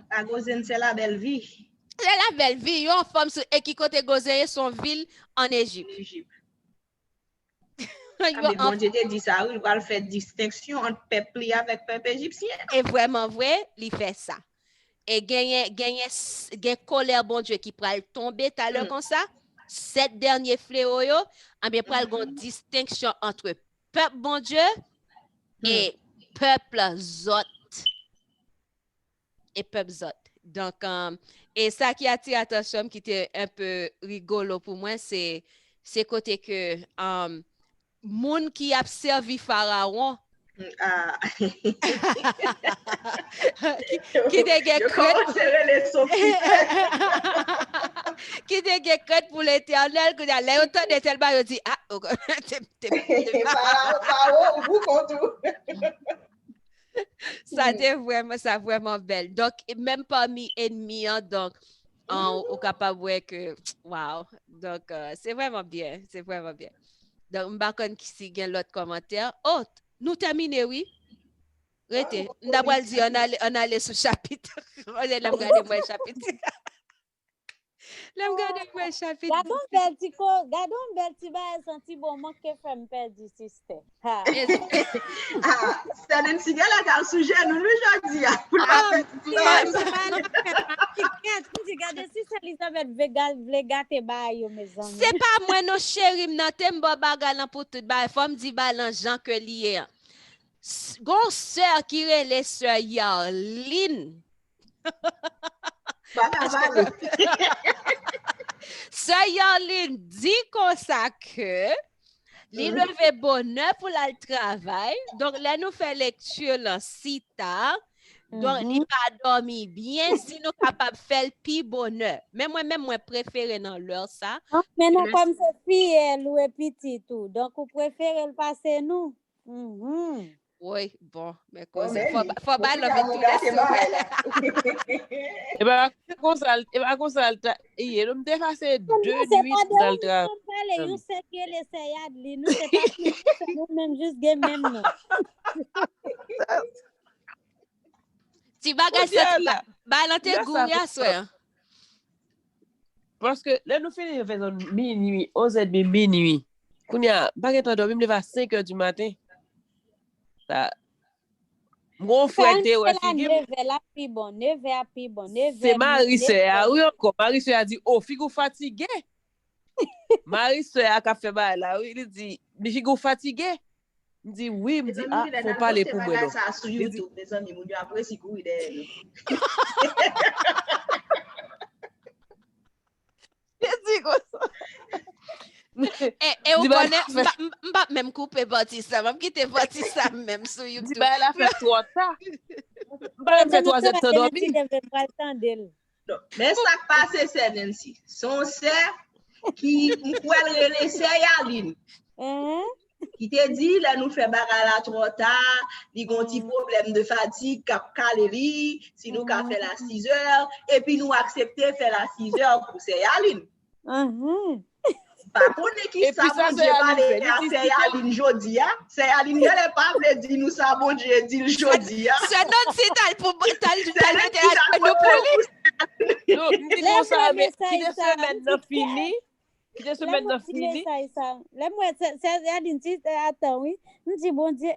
À Gozé, c'est la belle vie. C'est la belle vie. Ils ont en forme et qui côté Gozé, son ville en Égypte. Mais bon Dieu te dit ça, il va faire distinction entre peuple avec peuple égyptien. Et vraiment vrai, il fait ça. Et gagne colère bon Dieu qui pourra tomber tout à l'heure comme ça. 7 derniers fléaux yo, en bien pourra une distinction entre peuple bon Dieu et peuple zot. Donc et ça qui attire attention qui était un peu rigolo pour moi c'est côté que moun qui a servi Pharaon qui dégué qui dégué pour l'Éternel que la autant de tel bas dit Pharaon vous contour. Ça vraiment belle. Donc même parmi ennemis donc on capable voir que wow. Donc c'est vraiment bien. Donc, je ne sais pas si il y a l'autre commentaire. Oh, nous terminons, oui. Rete. D'abord, on allait sur le chapitre. On allait regarder le chapitre. Gardons un petit senti bon manque que fait me perdre du système. C'est un signal à le sujet, nous le dis. C'est pas moi, nos chéris, nous t'aime bagarre pour tout. Faut me dire balance Jean que lié. Gon sœur qui est les sœurs Yarline. Sœur Yarline dit comme ça que li levé bonheur pour le travail. Donc là nous fait lecture là si tard. Donc li pas dormi bien si nous capable faire pi bonheur. Mais moi préféré dans l'heure ça. Mais non comme c'est fille ou petit tout. Donc vous préférez le passer nous. Oui, bon, mais faut pas lever tous les sommets. Et bien, comme ça, il me passé 2 nuits dans le travail. Nous c'est que les Sayadli, nous c'est pas nous même juste game même non. Ti bagay ça balante gouya soir. Parce que là nous faisons minuit, 11h30 minuit. Kounya, pas que dormi, me lever à 5h du matin. Ça mon frère était ouais c'est Marie-Soeur oui encore Marie-Soeur a dit oh figo fatigué Marie-Soeur a fait bail là oui il dit mais figo fatigué il dit oui me dit ah faut parler pour moi ça sur YouTube mes amis mon Dieu après si courir derrière dit quoi ça et on connaît m'pas même couper partie ça m'a quitter partie ça même sur YouTube dit bah elle a fait trop tard m'pas fait 3 heures de dormir mais ça passe c'est Nancy son sœur qui m'poil les sœur Yaline qui te dit là nous fait bagarre trop tard il gon petit problème de fatigue cap calorie si nous ka fait la 6 heures et puis nous accepter faire la 6 heures pour sœur Yaline Par contre, qui ça, bon Dieu, parler à Yaline jodi, c'est Yaline, je l'ai pas voulu dire nous ça, bon Dieu, dit le jodi. C'est notre signal pour nous pour non, dit comme ça, mais qui de semaine fini, Laisse-moi, c'est Yaline, attends, oui, nous dit, bon Dieu,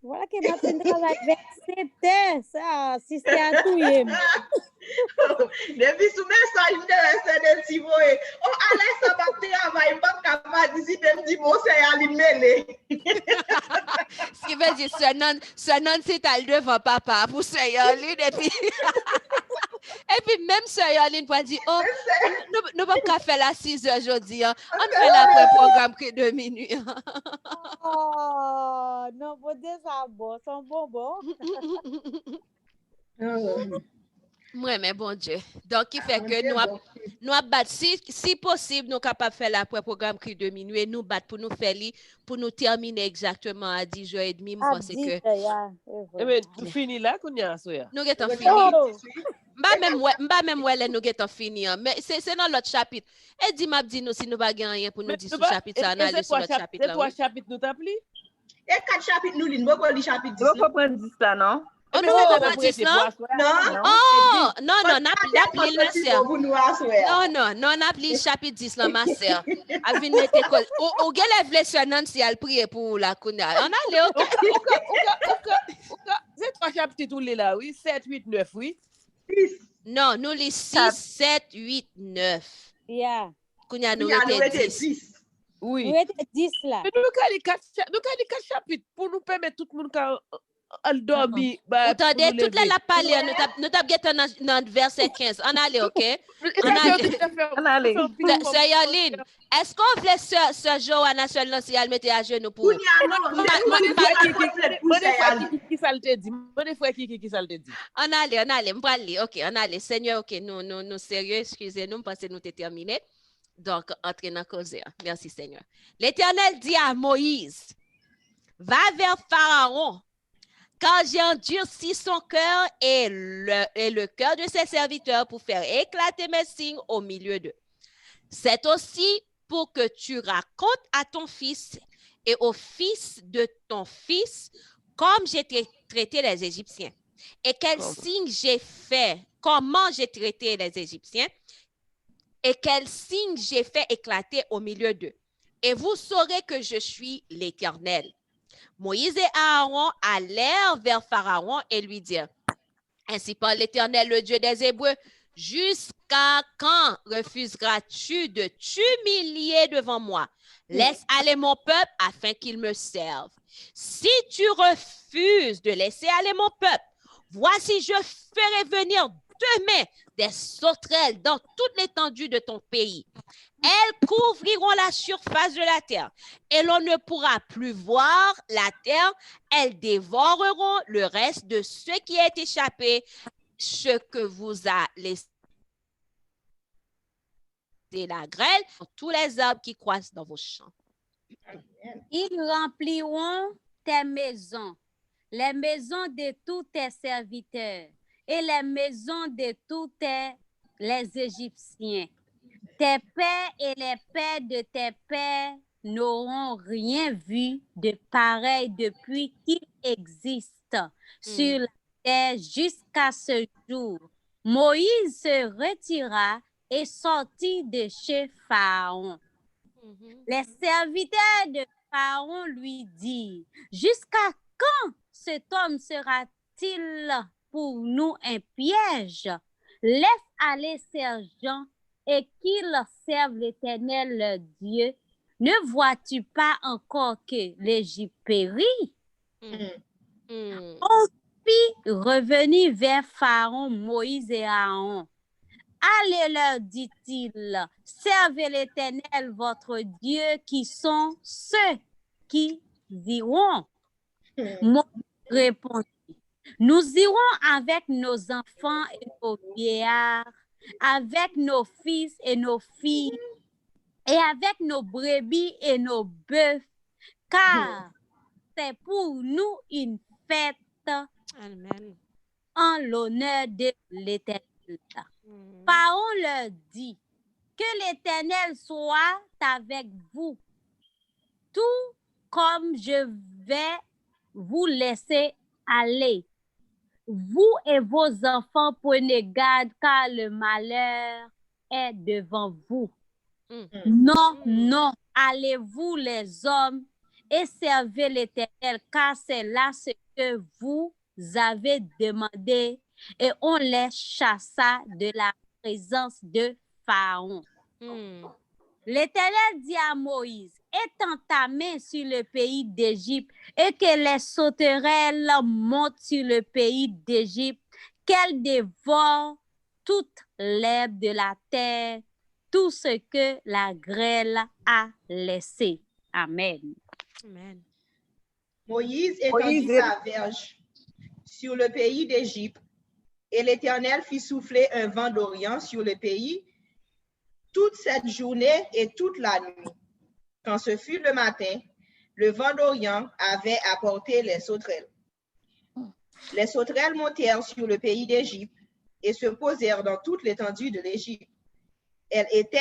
voilà que ma fin de travail vers 7 heures, ça, si c'est à tout, depuis ce message, je vais essayer de dire, oh, allez, ça va te travailler, pas capable de dire, me dit, bon, c'est Yaline mêlé. Ce qui veut dire, ce non, c'est à devant papa, pour ce Yaline, et puis même ce Yaline va dire, oh, nous ne pouvons pas faire la 6 heures aujourd'hui, on fait l'après-programme que 2 minutes. Oh, non, bon Dieu, ça bon, son bonbon. Oui, mais bon Dieu. Donc, il fait que nous battre, si possible, nous sommes capables de faire l'après-programme que 2 minutes et nous battre pour nous faire pour nous terminer exactement à 10h30. Parce que. Mais nous finissons là, qu'on y a soya. Nous avons fini. M'ba même nous avons fini. Mais c'est dans l'autre chapitre. Et dis nous si nous n'avons pas rien pour nous dire ce chapitre, ça, on a sur l'autre chapitre. C'est 3 chapitres nous t'appelons? Et 4 chapitres nous lisons, pourquoi les chapitres 10? Vous comprenez 10 ça, non? On nous fait pas 10, non? Oh, non, n'appelez la sœur. Non, n'appelez chapitre 10, là, ma sœur. A vin mette école. Ou gèle vle sœur Nancy al prier pour la kounya. On a le c'est 3 chapitres tous les là, oui, 7, 8, 9, oui. Non, nous les 6, 7, 8, 9. Yeah. Kounya nous était 10. Oui. Nous était 10 là. Mais nous avons 4 chapitres pour nous permettre tout le monde al dormi. Attendez, toute la parler, nous t'avons guetté dans verset 15. On allait, OK? On allait. Sœur Yaline, est-ce qu'on voulait ce jour à National National mettre à genoux pour... On allait, OK, on allait. Seigneur, OK, nous sérieux, excusez-nous, parce que nous t'es terminé. Donc, entrez dans la cause. Merci, Seigneur. L'Éternel dit à Moïse, va vers Pharaon, car j'ai endurci son cœur et le cœur de ses serviteurs pour faire éclater mes signes au milieu d'eux. C'est aussi pour que tu racontes à ton fils et au fils de ton fils comme j'ai traité les Égyptiens et quels signes j'ai fait, comment j'ai traité les Égyptiens et quels signes j'ai fait éclater au milieu d'eux. Et vous saurez que je suis l'Éternel. Moïse et Aaron allèrent vers Pharaon et lui dirent, ainsi parle l'Éternel, le Dieu des Hébreux, jusqu'à quand refuseras-tu de t'humilier devant moi? Laisse aller mon peuple afin qu'il me serve. Si tu refuses de laisser aller mon peuple, voici je ferai venir semer des sauterelles dans toute l'étendue de ton pays. Elles couvriront la surface de la terre et l'on ne pourra plus voir la terre. Elles dévoreront le reste de ce qui est échappé, ce que vous a laissé la grêle, tous les arbres qui croissent dans vos champs. Ils rempliront tes maisons, les maisons de tous tes serviteurs et les maisons de tous les Égyptiens. Tes pères et les pères de tes pères n'auront rien vu de pareil depuis qu'il existe sur la terre jusqu'à ce jour. Moïse se retira et sortit de chez Pharaon. Les serviteurs de Pharaon lui dirent, jusqu'à quand cet homme sera-t-il pour nous un piège? Laisse aller ces gens et qu'ils servent l'Éternel leur Dieu. Ne vois-tu pas encore que l'Égypte périt? On fit revenir vers Pharaon, Moïse et Aaron. Allez leur, dit-il, servez l'Éternel votre Dieu qui sont ceux qui iront. Moïse répondit, nous irons avec nos enfants et nos vieillards, avec nos fils et nos filles, et avec nos brebis et nos bœufs, car c'est pour nous une fête Amen. en l'honneur de l'Éternel. Pharaon leur dit, que l'Éternel soit avec vous, tout comme je vais vous laisser aller. Vous et vos enfants prenez garde car le malheur est devant vous. Non, non, allez-vous les hommes et servez l'Éternel car c'est là ce que vous avez demandé. Et on les chassa de la présence de Pharaon. L'Éternel dit à Moïse, étends ta main sur le pays d'Égypte et que les sauterelles montent sur le pays d'Égypte, qu'elles dévorent toute l'herbe de la terre, tout ce que la grêle a laissé. Amen. Amen. Moïse étendit sa verge sur le pays d'Égypte, et l'Éternel fit souffler un vent d'Orient sur le pays toute cette journée et toute la nuit. Quand ce fut le matin, le vent d'Orient avait apporté les sauterelles. Les sauterelles montèrent sur le pays d'Égypte et se posèrent dans toute l'étendue de l'Égypte. Elles étaient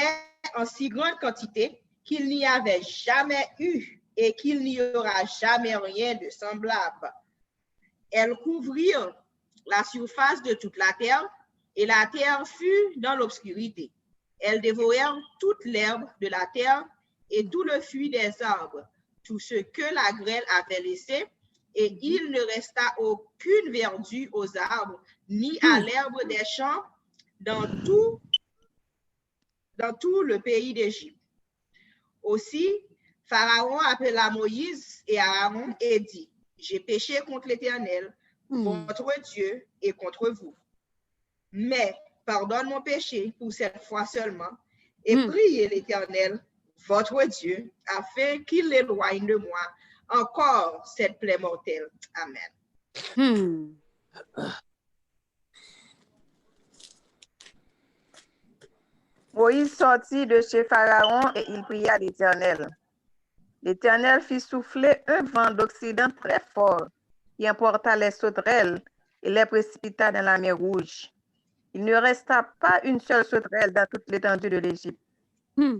en si grande quantité qu'il n'y avait jamais eu et qu'il n'y aura jamais rien de semblable. Elles couvrirent la surface de toute la terre, et la terre fut dans l'obscurité. Elles dévorèrent toute l'herbe de la terre et tout le fruit des arbres, tout ce que la grêle avait laissé, et il ne resta aucune verdure aux arbres, ni à l'herbe des champs dans tout le pays d'Égypte. Aussi, Pharaon appela Moïse et Aaron et dit, j'ai péché contre l'Éternel, votre Dieu, et contre vous. Mais pardonne mon péché pour cette fois seulement, et priez l'Éternel, votre Dieu, afin qu'il éloigne de moi encore cette plaie mortelle. Amen. Moïse sortit de chez Pharaon et il pria l'Éternel. L'Éternel fit souffler un vent d'Occident très fort qui emporta les sauterelles et les précipita dans la mer Rouge. Il ne resta pas une seule sauterelle dans toute l'étendue de l'Égypte.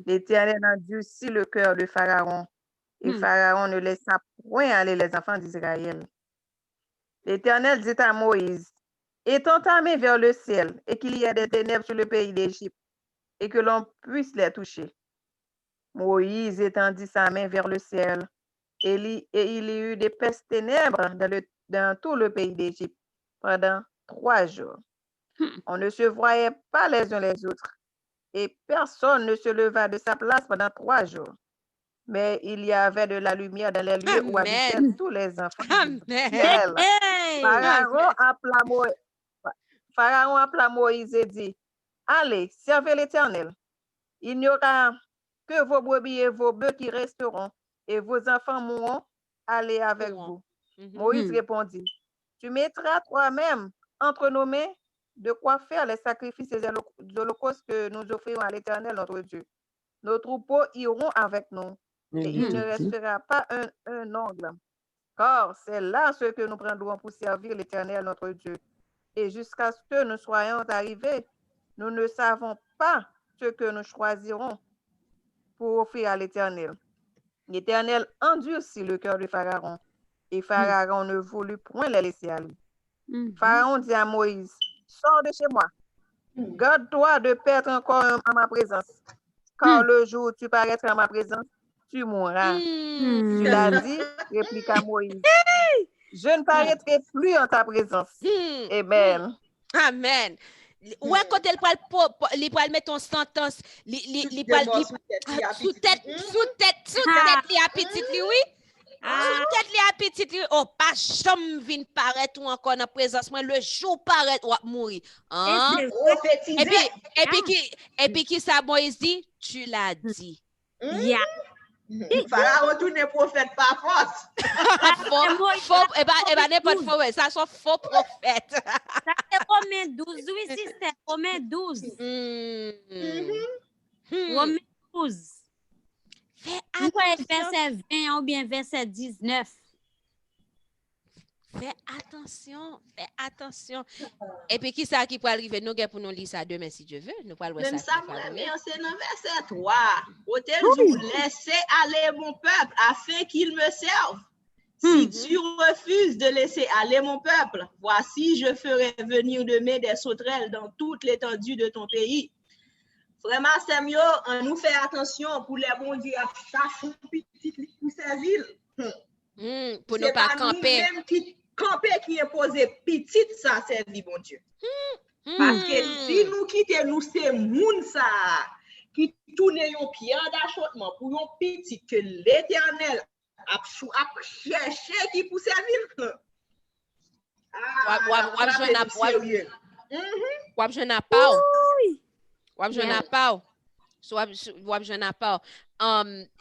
L'Éternel endurcit le cœur de Pharaon, et Pharaon ne laissa point aller les enfants d'Israël. L'Éternel dit à Moïse, étends ta main vers le ciel, et qu'il y ait des ténèbres sur le pays d'Égypte, et que l'on puisse les toucher. Moïse étendit sa main vers le ciel, et il y eut d'épaisses ténèbres dans tout le pays d'Égypte pendant 3 jours. On ne se voyait pas les uns les autres, et personne ne se leva de sa place pendant 3 jours. Mais il y avait de la lumière dans les lieux où habitaient tous les enfants d'Israël. Pharaon appela Moïse. Pharaon appela Moïse et dit, allez, servez l'Éternel. Il n'y aura que vos brebis et vos bœufs qui resteront, et vos enfants mourront. Allez avec vous. Moïse répondit, tu mettras toi-même entre nos mains de quoi faire les sacrifices et les holocaustes que nous offrirons à l'Éternel notre Dieu. Nos troupeaux iront avec nous, et il ne restera pas un ongle. Car c'est là ce que nous prendrons pour servir l'Éternel notre Dieu. Et jusqu'à ce que nous soyons arrivés, nous ne savons pas ce que nous choisirons pour offrir à l'Éternel. L'Éternel endurcit le cœur de Pharaon, et Pharaon ne voulut point les laisser aller. Pharaon dit à Moïse, sors de chez moi, garde-toi de perdre encore en ma présence, car le jour où tu paraîtras en ma présence, tu mourras. Tu l'as dit, répliqua Moïse. Je ne paraîtrai plus en ta présence. Amen. Amen. Ouais, quand elle parle mettre ton sentence, il parle sous tête, li a petite li, oui. Sous tête li a petite li, oh, pas jamais vin paraître ou encore en présence, moi, le jour paraître ou mourir. Hein? Et puis qui ça, Moïse dit? Tu l'as dit. Yeah. Pharaon tourne prophète par force. Faux, n'importe faux, ça sont faux prophètes. Ça c'est Romains 12, oui, si c'est Romains 12. Romains 12. Fais Verset 20 ou bien verset 19. Fais attention. Et puis, qui ça qui peut arriver? Nous pour nous lire ça demain, si Dieu veut. Nous parlons Même ça. ça, c'est dans verset 3. Hôtel dit, laissez aller mon peuple afin qu'il me serve. Si tu refuses de laisser aller mon peuple, voici, je ferai venir demain des sauterelles dans toute l'étendue de ton pays. Vraiment, c'est mieux, on nous fait attention pour les bons dieux à chasser pour servir. Pour ne pas camper. C'est même qui camper qui impose petite ça servir bon Dieu. Parce que si nous quittons nous c'est moun ça qui tourne un pied d'achotement pour un petit que l'Éternel a cherché qui pour servir.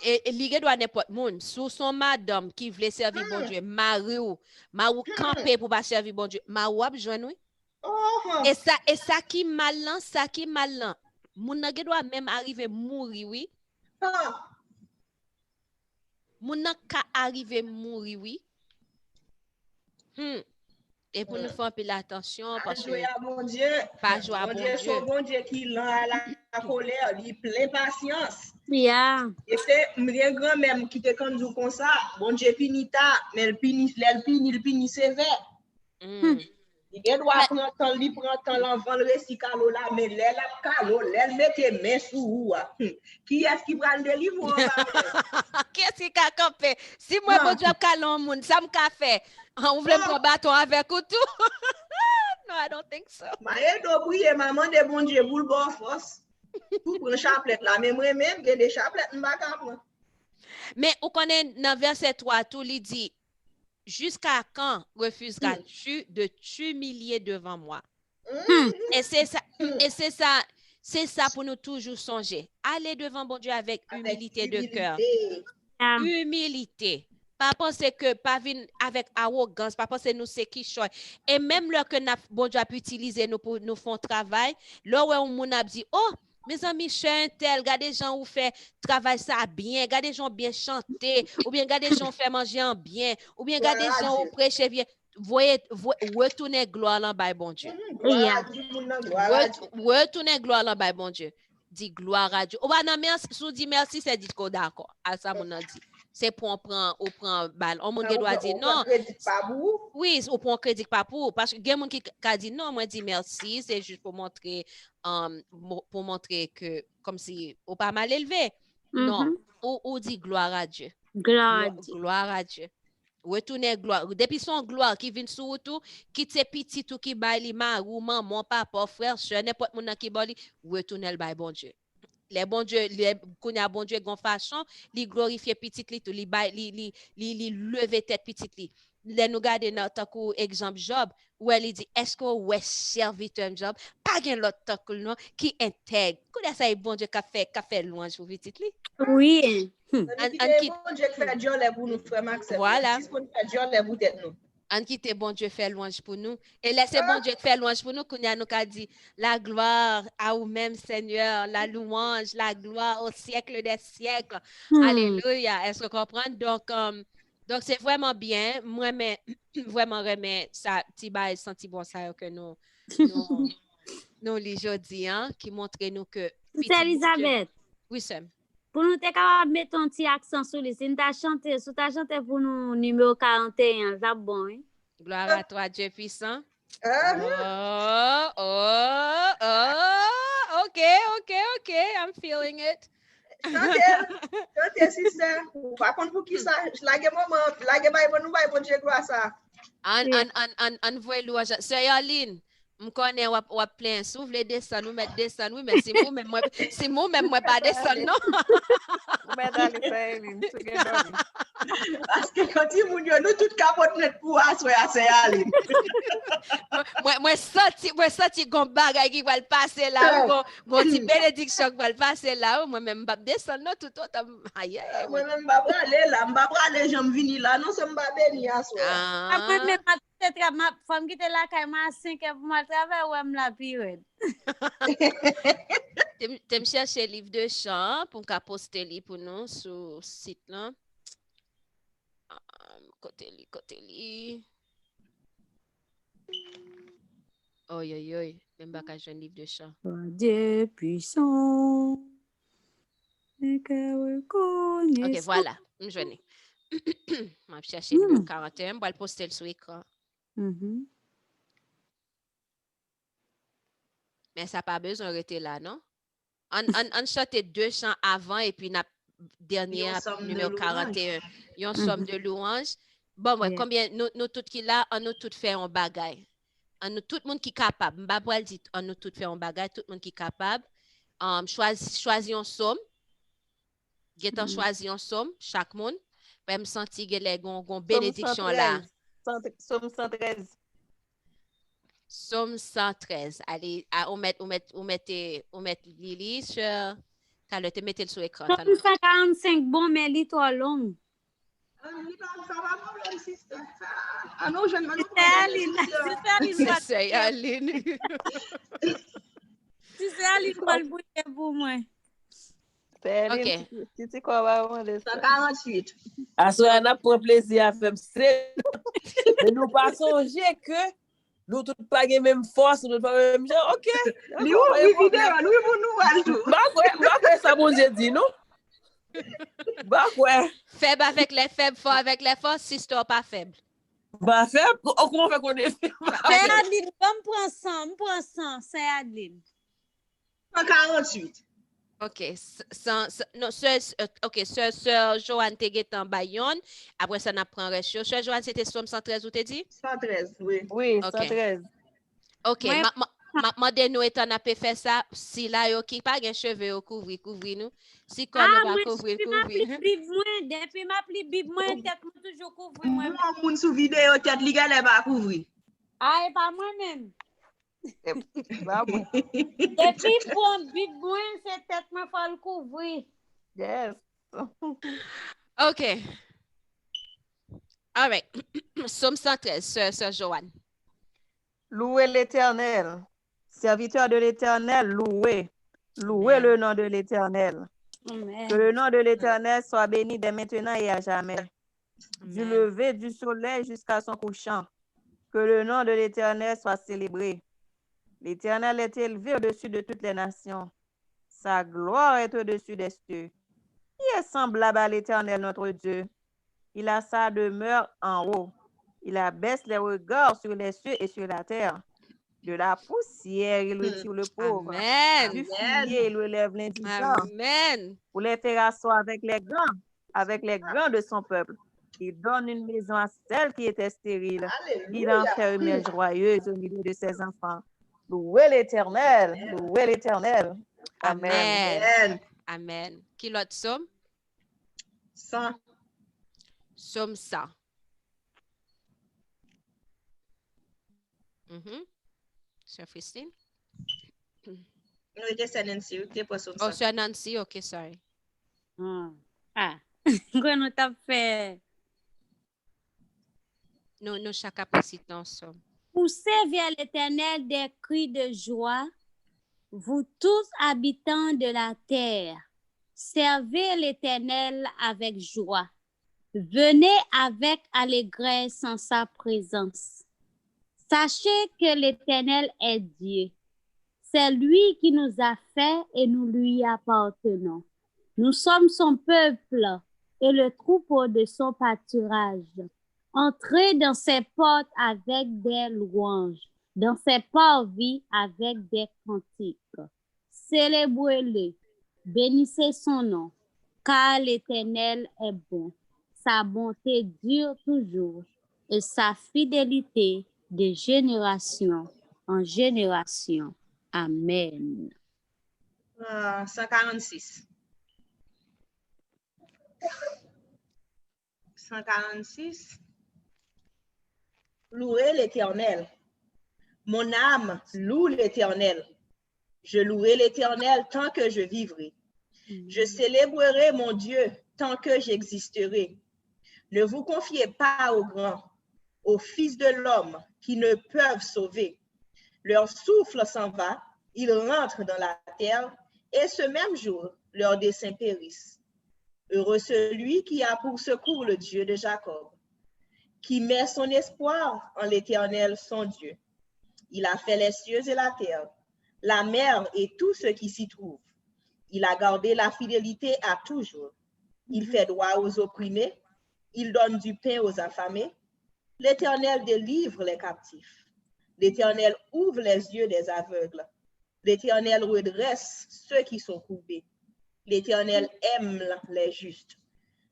Et ligue doit n'importe monde sous son madame qui voulait servir bon Dieu mari ou camper pour pas servir bon Dieu ma ou besoin oui et ça qui malin mon nage doit même arriver mourir oui mon nage arriver mourir oui et pour nous faire un peu l'attention parce que bon Dieu pas jouer à bon Dieu son bon Dieu qui l'a la colère il plein patience. Yeah. Et c'est mon grand-mère qui te conduit comme ça, bon Dieu punit ta, mais il punit sévère. Il doit prendre temps, il prend temps l'enfant le récit calo là, mais l'elle a calo, l'elle mette main sous. Qui est-ce qui prend le livre? Qui est-ce qui a campé? Si moi bon Dieu calon monde, ça me fait. On voulait me bâton avec ou tout. No, I don't think so. Ma do prier maman de bon Dieu pour le bon force. Pour prendre chapelet là, mais moi-même j'ai des chapelettes m'pa prendre. Mais on connaît dans verset 3 tout il dit jusqu'à quand refuseras-tu de t'humilier devant moi? Et c'est ça pour nous toujours songer. Aller devant bon Dieu avec humilité de cœur. Humilité. Pas penser que pas venir avec arrogance, pas penser nous c'est qui choix. Et même là que bon Dieu a pu utiliser nous pour nous faire travail, là où on a dit oh mes amis chantent, regardez les gens où fait travail ça bien, regardez les gens bien chanter, ou bien regardez les gens faire manger en bien, ou bien regardez les gens où prêcher bien. Voyez, retournez gloire en bas, bon Dieu. Retournez gloire en bas, bon Dieu. Dit gloire à Dieu. On va merci, sous dit merci, c'est dit qu'on d'accord. À ça, mon dit. C'est pour on prend balle. On doit dire non. Oui, on prend crédit pas pour. Parce que il y a des gens qui a dit non, moi dit merci, c'est juste pour montrer que, comme si on pas mal élevé. Non, on dit gloire à Dieu. Gloire à Dieu. Retournez gloire. Depuis son gloire qui vient sur tout, qui te petit tout qui baille ou maman, papa, frère, soeur, n'importe mon qui baille, retournez le bail bon Dieu. Les bon Dieu, les connaît bon Dieu gon façon, li glorifier petit li tout, li lever tête petit li. là, nous gardons notre exemple Job, où elle dit, est-ce que ouais serviteur Job, pas gen l'autre temps non, qui intègre. Comment ça est bon Dieu qu'a fait louange pour petit li? Oui. Nous quittons bon Dieu qui fait Dieu les pour nous, frère Maxime. Voilà. Disponible à Dieu les pour tête nous. En qui bon Dieu fait louange pour nous. Et laissez bon Dieu faire louange pour nous, qu'on a nous qu'a dit, la gloire à vous-même, Seigneur, la louange, la gloire au siècle des siècles. Alléluia. Est-ce que vous comprenez? Donc c'est vraiment bien. Moi, mais vraiment remet ça, petit bail, senti bon ça que nous les jeudi, hein, qui montre nous que. C'est Elisabeth. Oui, c'est. Pour nous, t'es capable de mettre un petit accent sur les. Si tu as chanté pour nous, numéro 41, c'est bon, hein? Gloire à toi, Dieu puissant. OK, I'm feeling it. Chantez, sister. Par contre, pour qui ça, lage bon Dieu gloire ça. En voie louange. Sœur Yaline, je connais ou plein souffle descendre, nous mettre descendre, oui, mais si moi même moi pas descendre non. Parce que quand il nous tout capote net pour asseoir à Yaline. Moi senti gon bagay qui va le passer là, gon petit bénédiction qui va le passer là, moi même pas descendre non tout autant. Aïe aïe. Moi même pas aller là, m'pa aller j'aime venir là, non c'est m'pa béni asseoir. Après même ma femme qui était là quand m'a 5 pour moi travailler ou me la pire. Tu me chercher livre de chant pour qu'on poster pour nous sur site là. Côté li. Oi. Même pas qu'à un livre de chant. Dieu puissant. OK, voilà. Je vais chercher le numéro 41, je vais le poster sur l'écran. Mais ça n'a pas besoin de rester là, non? On chante 2 chants avant et puis la dernière numéro 41. Il y a une somme de louanges. Bon, ouais, combien nous tous qui là, on nous tous fait un bagay. On nous tout le monde qui est capable. M'babwal dit on nous tous fait un bagay, tout le monde qui est capable. Choisis un somme. Getan choisi un somme chaque monde. Même senti que les gon bénédiction là. Somme 113. Somme 113. Allez, on met Lily sur t'as te mettre sur l'écran. Somme 145 bon mais lit toi long. Ah non, je ne m'en C'est Aline. C'est Aline pour le bouger pour moi. OK. Tu quoi va 148. Assoir n'a pas plaisir à faire c'est. Mais nous pas songer que nous tous pas même force, nous pas même genre OK. Oui, vidéo, nous pour nous tout. Bah ça bon Dieu dit non. Bah quoi? Faible avec les faibles, fort avec les forts, sister pas faible. Bah faible, comment fait qu'on est faible? C'est Adeline, on prend 100, c'est Adeline. 148. OK, non, sœur Joanne te get en Bayonne, après ça n'a prend ratio. Sœur Joanne c'était somme 113 ou t'es dit? 113, oui. Oui, 113. OK, ma de nous étant n'a pas fait ça, si là yo qui pas gen cheveux couvrir nous. Si qu'on va couvrir. Depuis ma pli bib moi tête toujours couvrir moi. Moi moun sous vidéo tête li gale pas couvrir. Ah, pas moi même. Bah bon. Depuis bon bib moi c'est tête moi faut le couvrir. Yes. OK. All right. Somme 113, sœur Joanne. Louez l'Éternel. Serviteur de l'Éternel, louez. Louez le nom de l'Éternel. Que le nom de l'Éternel soit béni dès maintenant et à jamais. Du lever du soleil jusqu'à son couchant. Que le nom de l'Éternel soit célébré. L'Éternel est élevé au-dessus de toutes les nations. Sa gloire est au-dessus des cieux. Qui est semblable à l'Éternel notre Dieu? Il a sa demeure en haut. Il abaisse les regards sur les cieux et sur la terre. De la poussière, il retire le pauvre. Amen. Du fumier, il relève l'indigent. Amen. Pour les faire asseoir avec les grands de son peuple. Il donne une maison à celle qui était stérile. Il en fait une mère joyeuse au milieu de ses enfants. Louez l'Éternel. Louez l'Éternel. Amen. Amen. Qui l'autre somme? 100. Somme 100. Sœur Christine? Nous étions c'est Nancy, ok, pour ça. Oh, Sœur Nancy, ok, sorry. Ah, quoi nous t'a fait? Nous chaque capacité ensemble. Poussez vers l'Éternel des cris de joie, vous tous habitants de la terre. Servez l'Éternel avec joie. Venez avec allégresse en sa présence. Sachez que l'Éternel est Dieu. C'est lui qui nous a fait et nous lui appartenons. Nous sommes son peuple et le troupeau de son pâturage. Entrez dans ses portes avec des louanges, dans ses parvis avec des cantiques. Célébrez-le, bénissez son nom, car l'Éternel est bon. Sa bonté dure toujours et sa fidélité de génération en génération. Amen. 146. 146. Louez l'Éternel. Mon âme loue l'Éternel. Je louerai l'Éternel tant que je vivrai. Je célébrerai mon Dieu tant que j'existerai. Ne vous confiez pas aux grands, aux fils de l'homme qui ne peuvent sauver. Leur souffle s'en va, ils rentrent dans la terre, et ce même jour, leurs desseins périssent. Heureux celui qui a pour secours le Dieu de Jacob, qui met son espoir en l'Éternel son Dieu. Il a fait les cieux et la terre, la mer et tout ce qui s'y trouve. Il a gardé la fidélité à toujours. Il fait droit aux opprimés, il donne du pain aux affamés. L'Éternel délivre les captifs. L'Éternel ouvre les yeux des aveugles. L'Éternel redresse ceux qui sont courbés. L'Éternel aime les justes.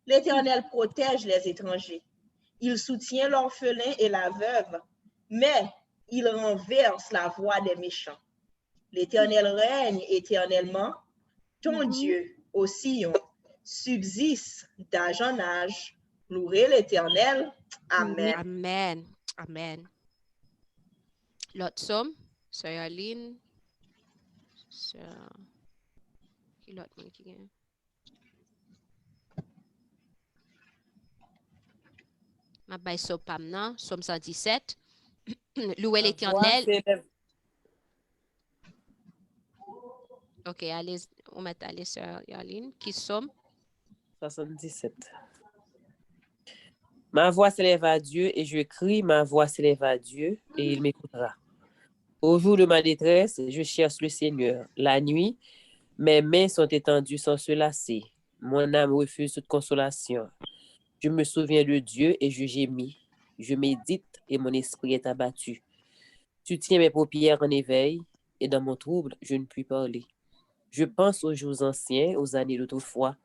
L'Éternel protège les étrangers. Il soutient l'orphelin et la veuve, mais il renverse la voix des méchants. L'Éternel règne éternellement. Ton Dieu, ô Sion, subsiste d'âge en âge. Louez l'Éternel. Amen. Amen. Amen. L'autre somme, Sœur Aline. Qui l'autre monde qui gagne? Ma baille sopam nan, Somme 117. Louez l'Éternel. Ok, allez, on met allez, Sœur Aline. Qui somme? 77. Ma voix s'élève à Dieu et je crie, ma voix s'élève à Dieu et il m'écoutera. Au jour de ma détresse, je cherche le Seigneur. La nuit, mes mains sont étendues sans se lasser. Mon âme refuse toute consolation. Je me souviens de Dieu et je gémis. Je médite et mon esprit est abattu. Tu tiens mes paupières en éveil et dans mon trouble, je ne puis parler. Je pense aux jours anciens, aux années d'autrefois.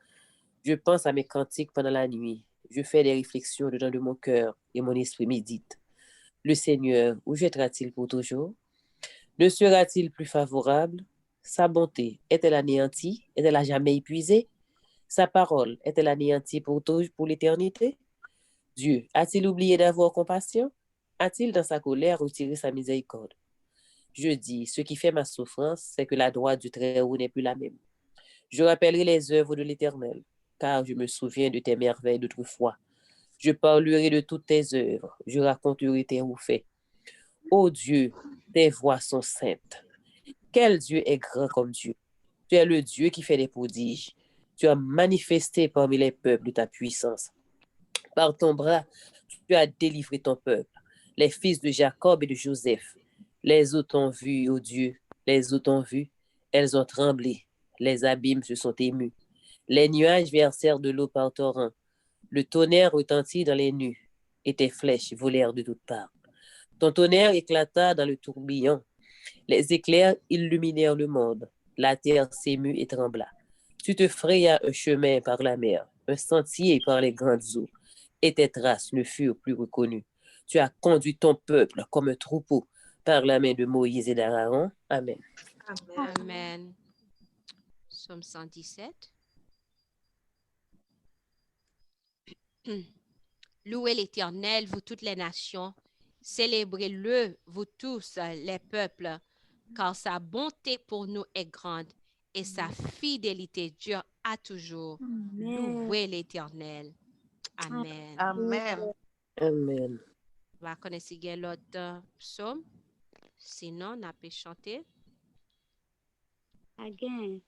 Je pense à mes cantiques pendant la nuit. Je fais des réflexions dedans de mon cœur et mon esprit médite. Le Seigneur, où jettera-t-il pour toujours? Ne sera-t-il plus favorable? Sa bonté est-elle anéantie? Est-elle à jamais épuisée? Sa parole est-elle anéantie pour l'éternité? Dieu a-t-il oublié d'avoir compassion? A-t-il dans sa colère retiré sa miséricorde? Je dis, ce qui fait ma souffrance, c'est que la droite du Très-Haut n'est plus la même. Je rappellerai les œuvres de l'Éternel, car je me souviens de tes merveilles d'autrefois. Je parlerai de toutes tes œuvres, je raconterai tes hauts faits. Ô Dieu, tes voies sont saintes. Quel Dieu est grand comme Dieu? Tu es le Dieu qui fait des prodiges. Tu as manifesté parmi les peuples ta puissance. Par ton bras, tu as délivré ton peuple, les fils de Jacob et de Joseph. Les eaux t'ont vu, ô Dieu, les eaux t'ont vu, elles ont tremblé, les abîmes se sont émus. Les nuages versèrent de l'eau par torrent. Le tonnerre retentit dans les nues, et tes flèches volèrent de toutes parts. Ton tonnerre éclata dans le tourbillon. Les éclairs illuminèrent le monde. La terre s'émut et trembla. Tu te frayas un chemin par la mer, un sentier par les grandes eaux, et tes traces ne furent plus reconnues. Tu as conduit ton peuple comme un troupeau par la main de Moïse et d'Aaron. Amen. Amen. Amen. Somme 117. Louez l'Éternel, vous toutes les nations. Célébrez-le, vous tous, les peuples, car sa bonté pour nous est grande et sa fidélité dure à toujours. Louez l'Éternel. Amen. Amen. Amen. Va connaître l'autre psaume. Sinon, on a pu chanter. Again.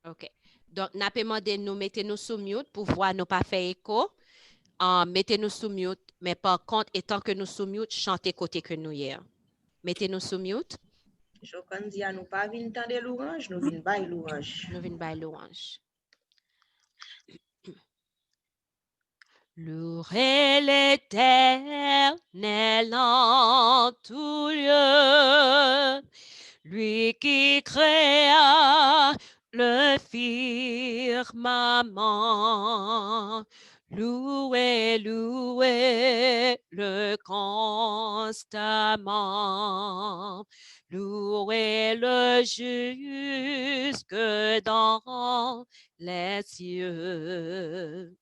OK. Donc, n'a pas demandé nous mettez-nous sous mute pour voir nous pas faire écho. Mettez-nous sous mute, mais par contre, étant que nous sous mute, chantez côté que nous hier. Mettez-nous sous mute. Je dis à nous pas venir entendre louange, nous venons bailler louange. Nous venons bailler louange. Louez l'Éternel en tout lieu, lui qui créa le firmament. Louez, louez le constamment. Louez le jusque dans les cieux.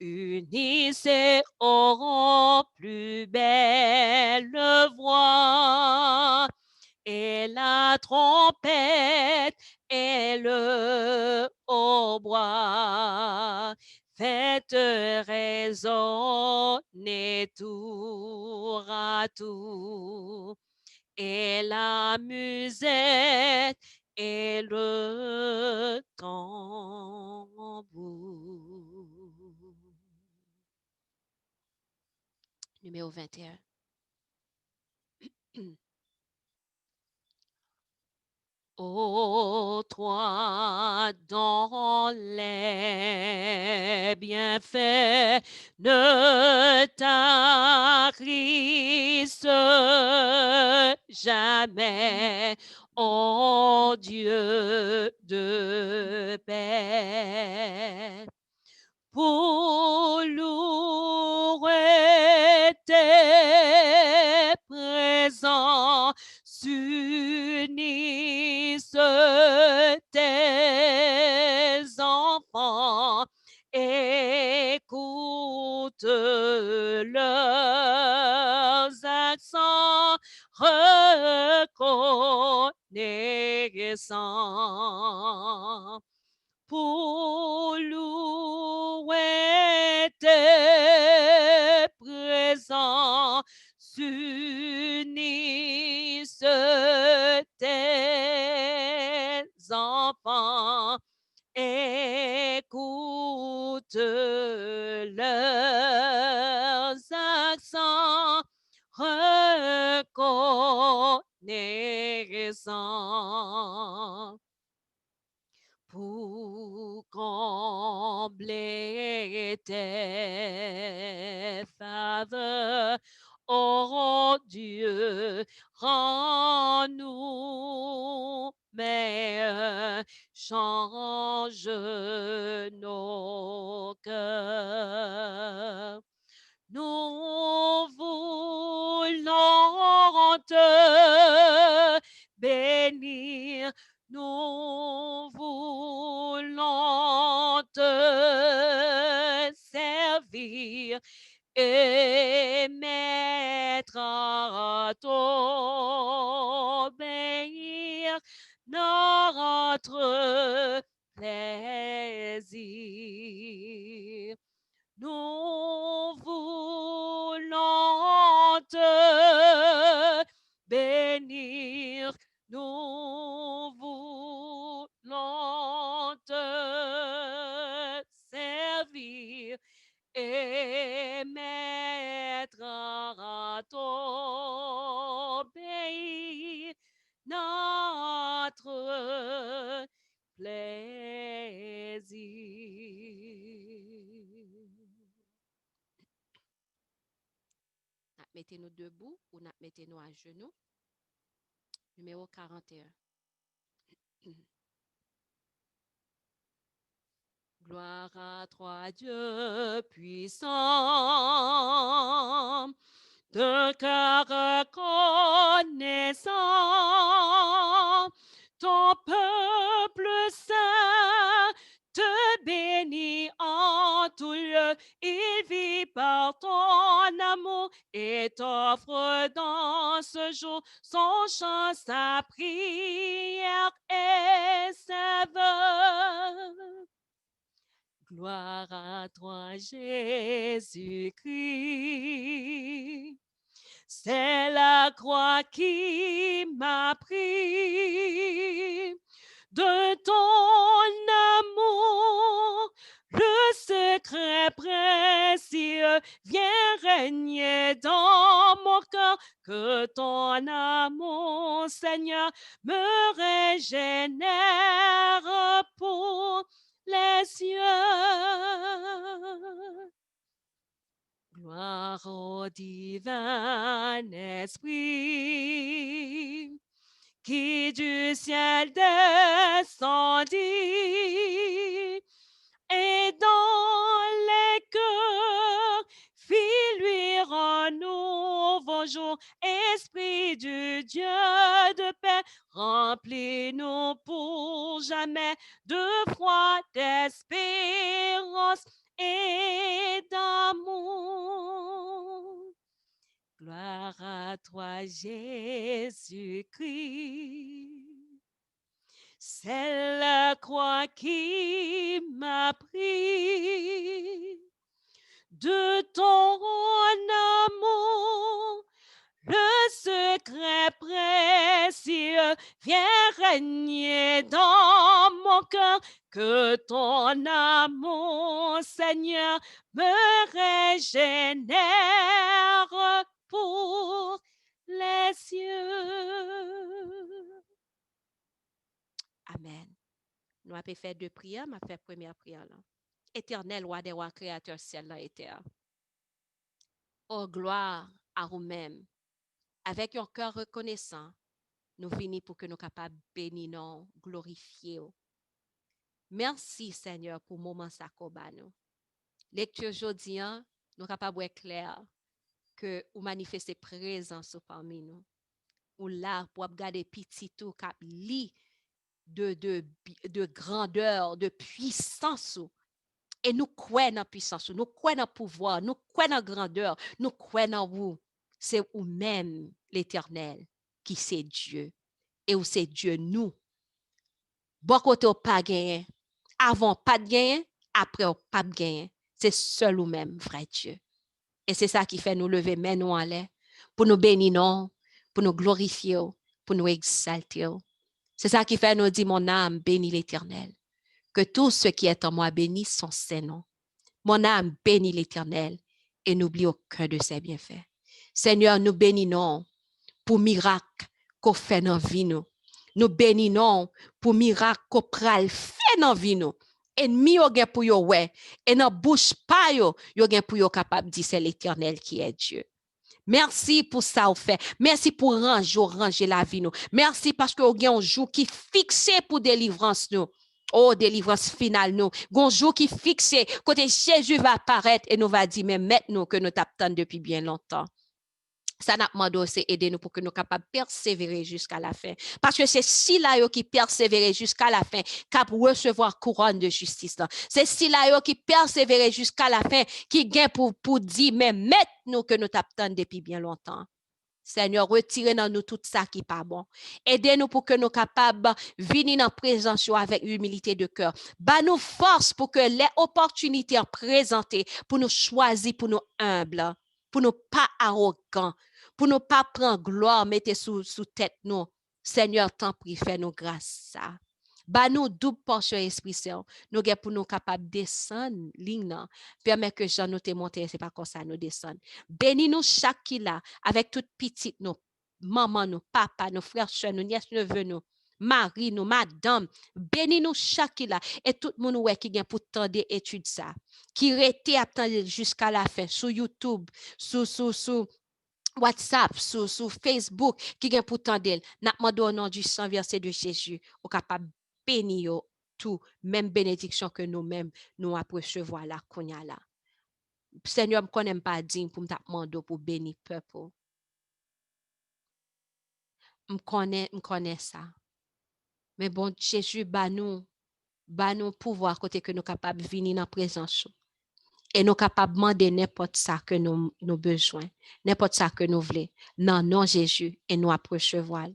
Unissez aux plus belle voix et la trompette et le hautbois. Faites résonner tour à tour et la musette et le tambour. Numéro 21. Ô toi dans les bienfaits, ne tarisse jamais, ô Dieu de paix. Pour louer tes présents, s'unissent tes enfants, écoute leurs accents reconnaissants. Pour louer tes présents, s'unissent tes enfants, écoute leurs accents reconnaissants. Pour combler tes faveurs, ô Dieu, rends-nous meilleurs, change nos cœurs. Nous voulons te bénir, nous voulons te servir et mettre à t'obéir notre plaisir. Nous voulons te bénir, nous voulons te servir et mettre à t'obéir notre plaisir. Mettez-nous debout ou mettez-nous à genoux. Numéro 41. Gloire à toi, Dieu puissant, d'un cœur reconnaissant, ton peuple saint te bénit en tout lieu. Il vit par ton amour et t'offre dans ce jour son chant, sa prière et sa vœux. Gloire à toi, Jésus-Christ. C'est la croix qui m'a pris de ton amour. Le secret précieux vient régner dans mon cœur. Que ton amour, Seigneur, me régénère pour les cieux. Gloire au divin Esprit qui du ciel descendit et dans les cœurs fit luire un nouveau jour. Esprit du Dieu de paix, remplis-nous pour jamais de foi, d'espérance et d'amour. Gloire à toi, Jésus-Christ. C'est la croix qui m'a pris de ton amour. Le secret précieux vient régner dans mon cœur. Que ton amour, Seigneur, me régénère pour les cieux. Amen. Nous avons fait deux prières, m'a fait première prière là. Éternel, roi des rois, créateur ciel et terre. Oh, gloire à vous-même. Avec un cœur reconnaissant, nous venons pour que nous capables de bénir, nous, glorifier. Merci, Seigneur, pour le moment ça nous. Lecture aujourd'hui, nous sommes capables de clair que vous manifestez présence parmi nous. Ou là, pour regarder petit tout cap lit de grandeur, de puissance. Et nous croyons dans la puissance, nous croyons dans le pouvoir, nous croyons dans la grandeur, nous croyons dans vous. C'est vous-même, l'Éternel, qui c'est Dieu. Et où c'est Dieu, nous. Bon côté, pas gagné. Avant, pas de gagné. Après, pas de gagné. C'est seul vous-même, vrai Dieu. Et c'est ça qui fait nous lever, mais nous en l'air, pour nous bénir, pour nous glorifier, pour nous exalter. C'est ça qui fait nous dire, mon âme bénit l'Éternel. Que tout ce qui est en moi bénisse son Saint-Nom. Mon âme bénit l'Éternel et n'oublie aucun de ses bienfaits. Seigneur, nous bénissons pour miracle qu'on fait dans la vie nous. Nous bénissons pour miracle qu'on pral fait dans la vie nous. Ennemi yo gen pour yo ouais et dans bouche pas yo gen pour yo capable dire c'est l'Éternel qui est Dieu. Merci pour ça, au fait. Merci pour ranger la vie, nous. Merci parce que vous avez un jour qui fixé pour délivrance, nous. Oh, délivrance finale, nous. Un jour qui fixé, côté Jésus va apparaître et nous va dire, mais maintenant que nous t'attendons depuis bien longtemps. Ça n'a pas demandé, c'est aider nous pour que nous soyons capables de persévérer jusqu'à la fin. Parce que c'est si là qui persévérer jusqu'à la fin, qui recevoir couronne de justice. C'est si là qui persévérer jusqu'à la fin, qui gagne pour dire, mais maintenant que nous t'attendons depuis bien longtemps. Seigneur, retirez dans nous tout ça qui n'est pas bon. Aidez-nous pour que nous soyons capables de venir dans la présence avec humilité de cœur. Nous force pour que les opportunités présentées pour nous choisir, pour nous humbles, pour nous pas arrogants, pour nous pas prendre gloire, mettez sous tête nous. Seigneur, t'en prie, fais-nous grâce ça. Nous double portion Esprit Saint. Nous sommes pour nous capables de descendre ligne. Permet que Jean nous te monter, c'est pas comme ça nous descendre. Bénis nous chaque qui là avec toute petite nous, maman nous, papa, nos frères, soeurs, nos nièces, neveux nous. Marie, nous, madame, bénis nous chaque là et tout le monde qui vient pour tendre études ça, qui rete attendre jusqu'à la fin sur YouTube, sur WhatsApp, sur Facebook, qui vient pour tendre, n'a demandé au nom du sang versé de Jésus, au capable bénir tout, même bénédiction que nous-mêmes nous recevoir la konya là. Seigneur, me connais pas digne pour me demander pour bénir peuple. Me connais ça. Mais bon, Jésus, nous pouvoir côté que nous capables de venir dans la présence. Et nous capables de demander n'importe ça que nous besoin, n'importe ça que nous voulons. Non, non, Jésus, et nous recevoir.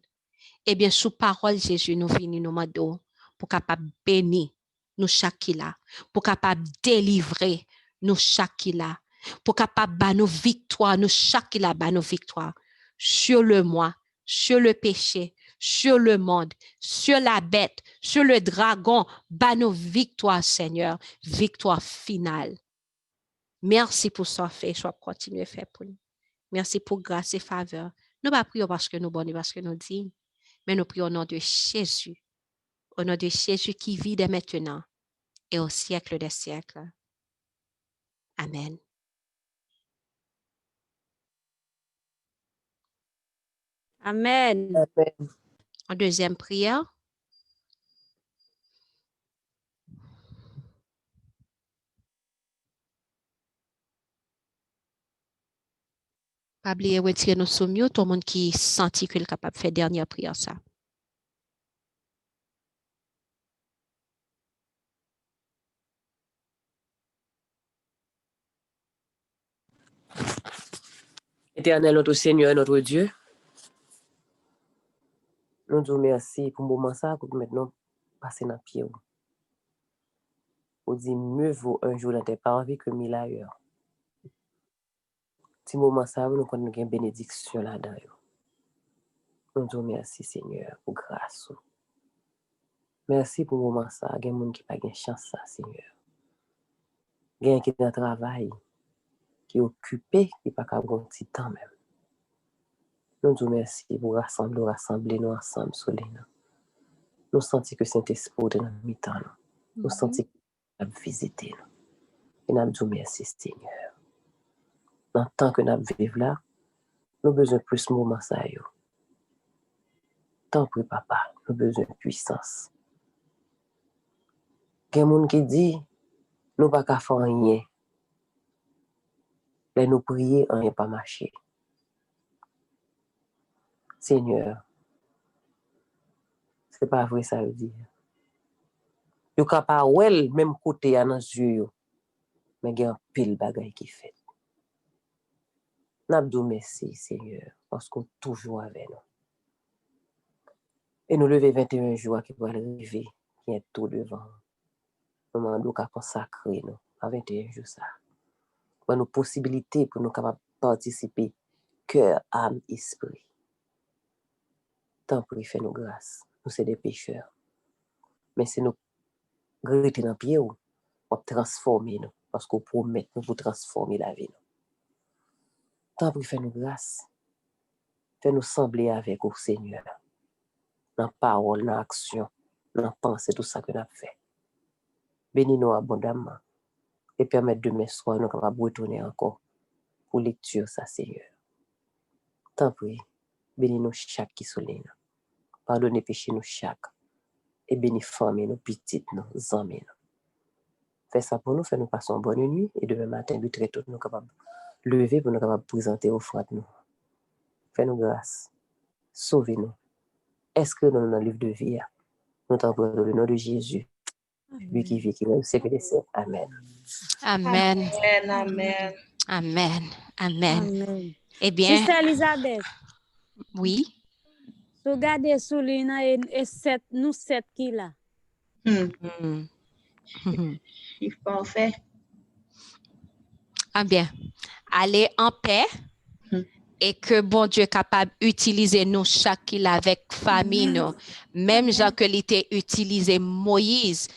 Eh bien, sous parole, Jésus, nous venons nous demander pour capable bénir nous chaque là, pour capable délivrer nous chaque là, pour capable ba nous victoire, nous chaque là ba nous victoire sur le moi, sur le péché, sur le monde, sur la bête, sur le dragon, ba nous victoire, Seigneur, victoire finale. Merci pour ça fait, je vais continuer à faire pour nous. Merci pour grâce et faveur. Nous ne prions pas parce que nous bonnes, parce que nous dignes, mais nous prions au nom de Jésus, au nom de Jésus qui vit dès maintenant et au siècle des siècles. Amen. Amen. Amen. En deuxième prière. Pas oublier retirer nos soumis, tout le monde qui sentit qu'il est capable de faire dernière prière ça. Éternel, notre Seigneur, notre Dieu, nous te remercions pour le moment ça, pour maintenant passer dans le pied. On dit mieux vaut un jour dans tes parvis que 1000 ailleurs. Si moment ça, nous connaissons une bénédiction là-dedans. Nous te remercions, Seigneur, pour grâce. Merci pour le moment ça. Il y a des gens qui n'ont pas de chance, ça, Seigneur. Il y a des gens qui sont dans le travail, qui sont occupés, qui n'ont pas de petit temps même. Nous te remercions pour rassembler nous ensemble sur les noms. Nous sentons que Saint-Esprit est dans le mi-temps. Nous sentons qu'il a visité nous. Et nous te remercions, Seigneur. Dans le temps que nous vivons là, nous avons besoin de plus de moments ça. Tant pis, papa, nous avons besoin de puissance. Il y a des gens qui disent, nous ne pouvons pas faire rien. Mais nous prions, on n'est pas marché. Seigneur, ce n'est pas vrai ça veut dire. Vous ne pouvez pas voir même côté dans les yeux, mais il y a un pile bagaille qui fait. Nous avons merci, Seigneur, parce qu'on est toujours avec nous. Et nous levons 21 jours qui vont arriver, qui est tout devant. Nous demandons qu'à consacrer nous à 21 jours ça. Pour nous possibilités pour nous capables participer, cœur, âme, esprit. Tant pis, fais-nous grâce. Nous sommes des pécheurs. Mais c'est nous griter dans le pied ou transformer nous. Parce qu'on promet nous pour transformer la vie. Tant pis, fais-nous grâce. Fais-nous sembler avec au Seigneur. Dans la parole, dans l'action, dans la pensée, tout ça que nous avons fait. Bénis-nous abondamment. Et permettre demain soir, nous capables de retourner encore pour lecture, ça, Seigneur. Tant pis, bénis-nous chaque qui souligne. Pardonnez péché nous chaque. Et bénis famille, nous petites, nous amis. Fais ça pour nous, fais-nous passer une bonne nuit. Et demain matin, nous très tôt, nous capables de lever pour nous capables de présenter offrande nous. Fais-nous grâce. Sauvez-nous. Inscris-nous dans le livre de vie. Nous t'en prions dans le nom de Jésus. Lui qui vit, qui règne au siècle des siècles. Amen. Amen. Amen, amen. Amen. Amen. Amen. Eh bien, Sister Elizabeth, oui. regardez sous lui, nous 7 qui là. Chiffre parfait. Ah bien. Allez en paix. Et que bon Dieu est capable d'utiliser nous chaque qu'il avec famille, nous. Même Jean que l'était utilisé Moïse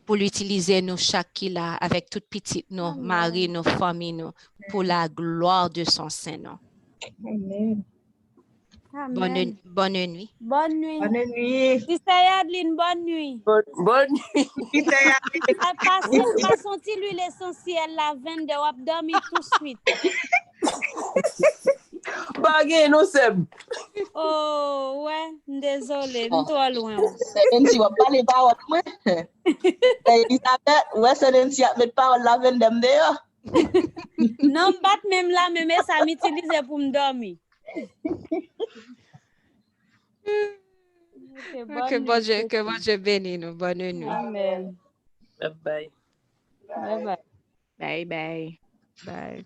pour l'utiliser nous chaque qu'il a avec toute petite nous, Marie, nos familles, nous, pour la gloire de son Saint-Nom. Amen. Amen. Bonne nuit. Bonne nuit. Bonne nuit. Sister Yadline, bonne nuit. Bonne nuit. Passons-t-il l'huile essentielle la veine de wap dormi tout de suite. Bagay, nous sommes. Oh, ouais, désolé, nous trop loin. Tu vas pas les paroles, moi. Elisabeth, ouais, c'est tu as mis parole la veine d'em d'ailleurs. Non, bat même là, même ça m'utilise pour me dormir. Que bon Dieu bénisse nous. Bonne nuit. Amen. Bye bye. Bye bye. Bye bye. Bye.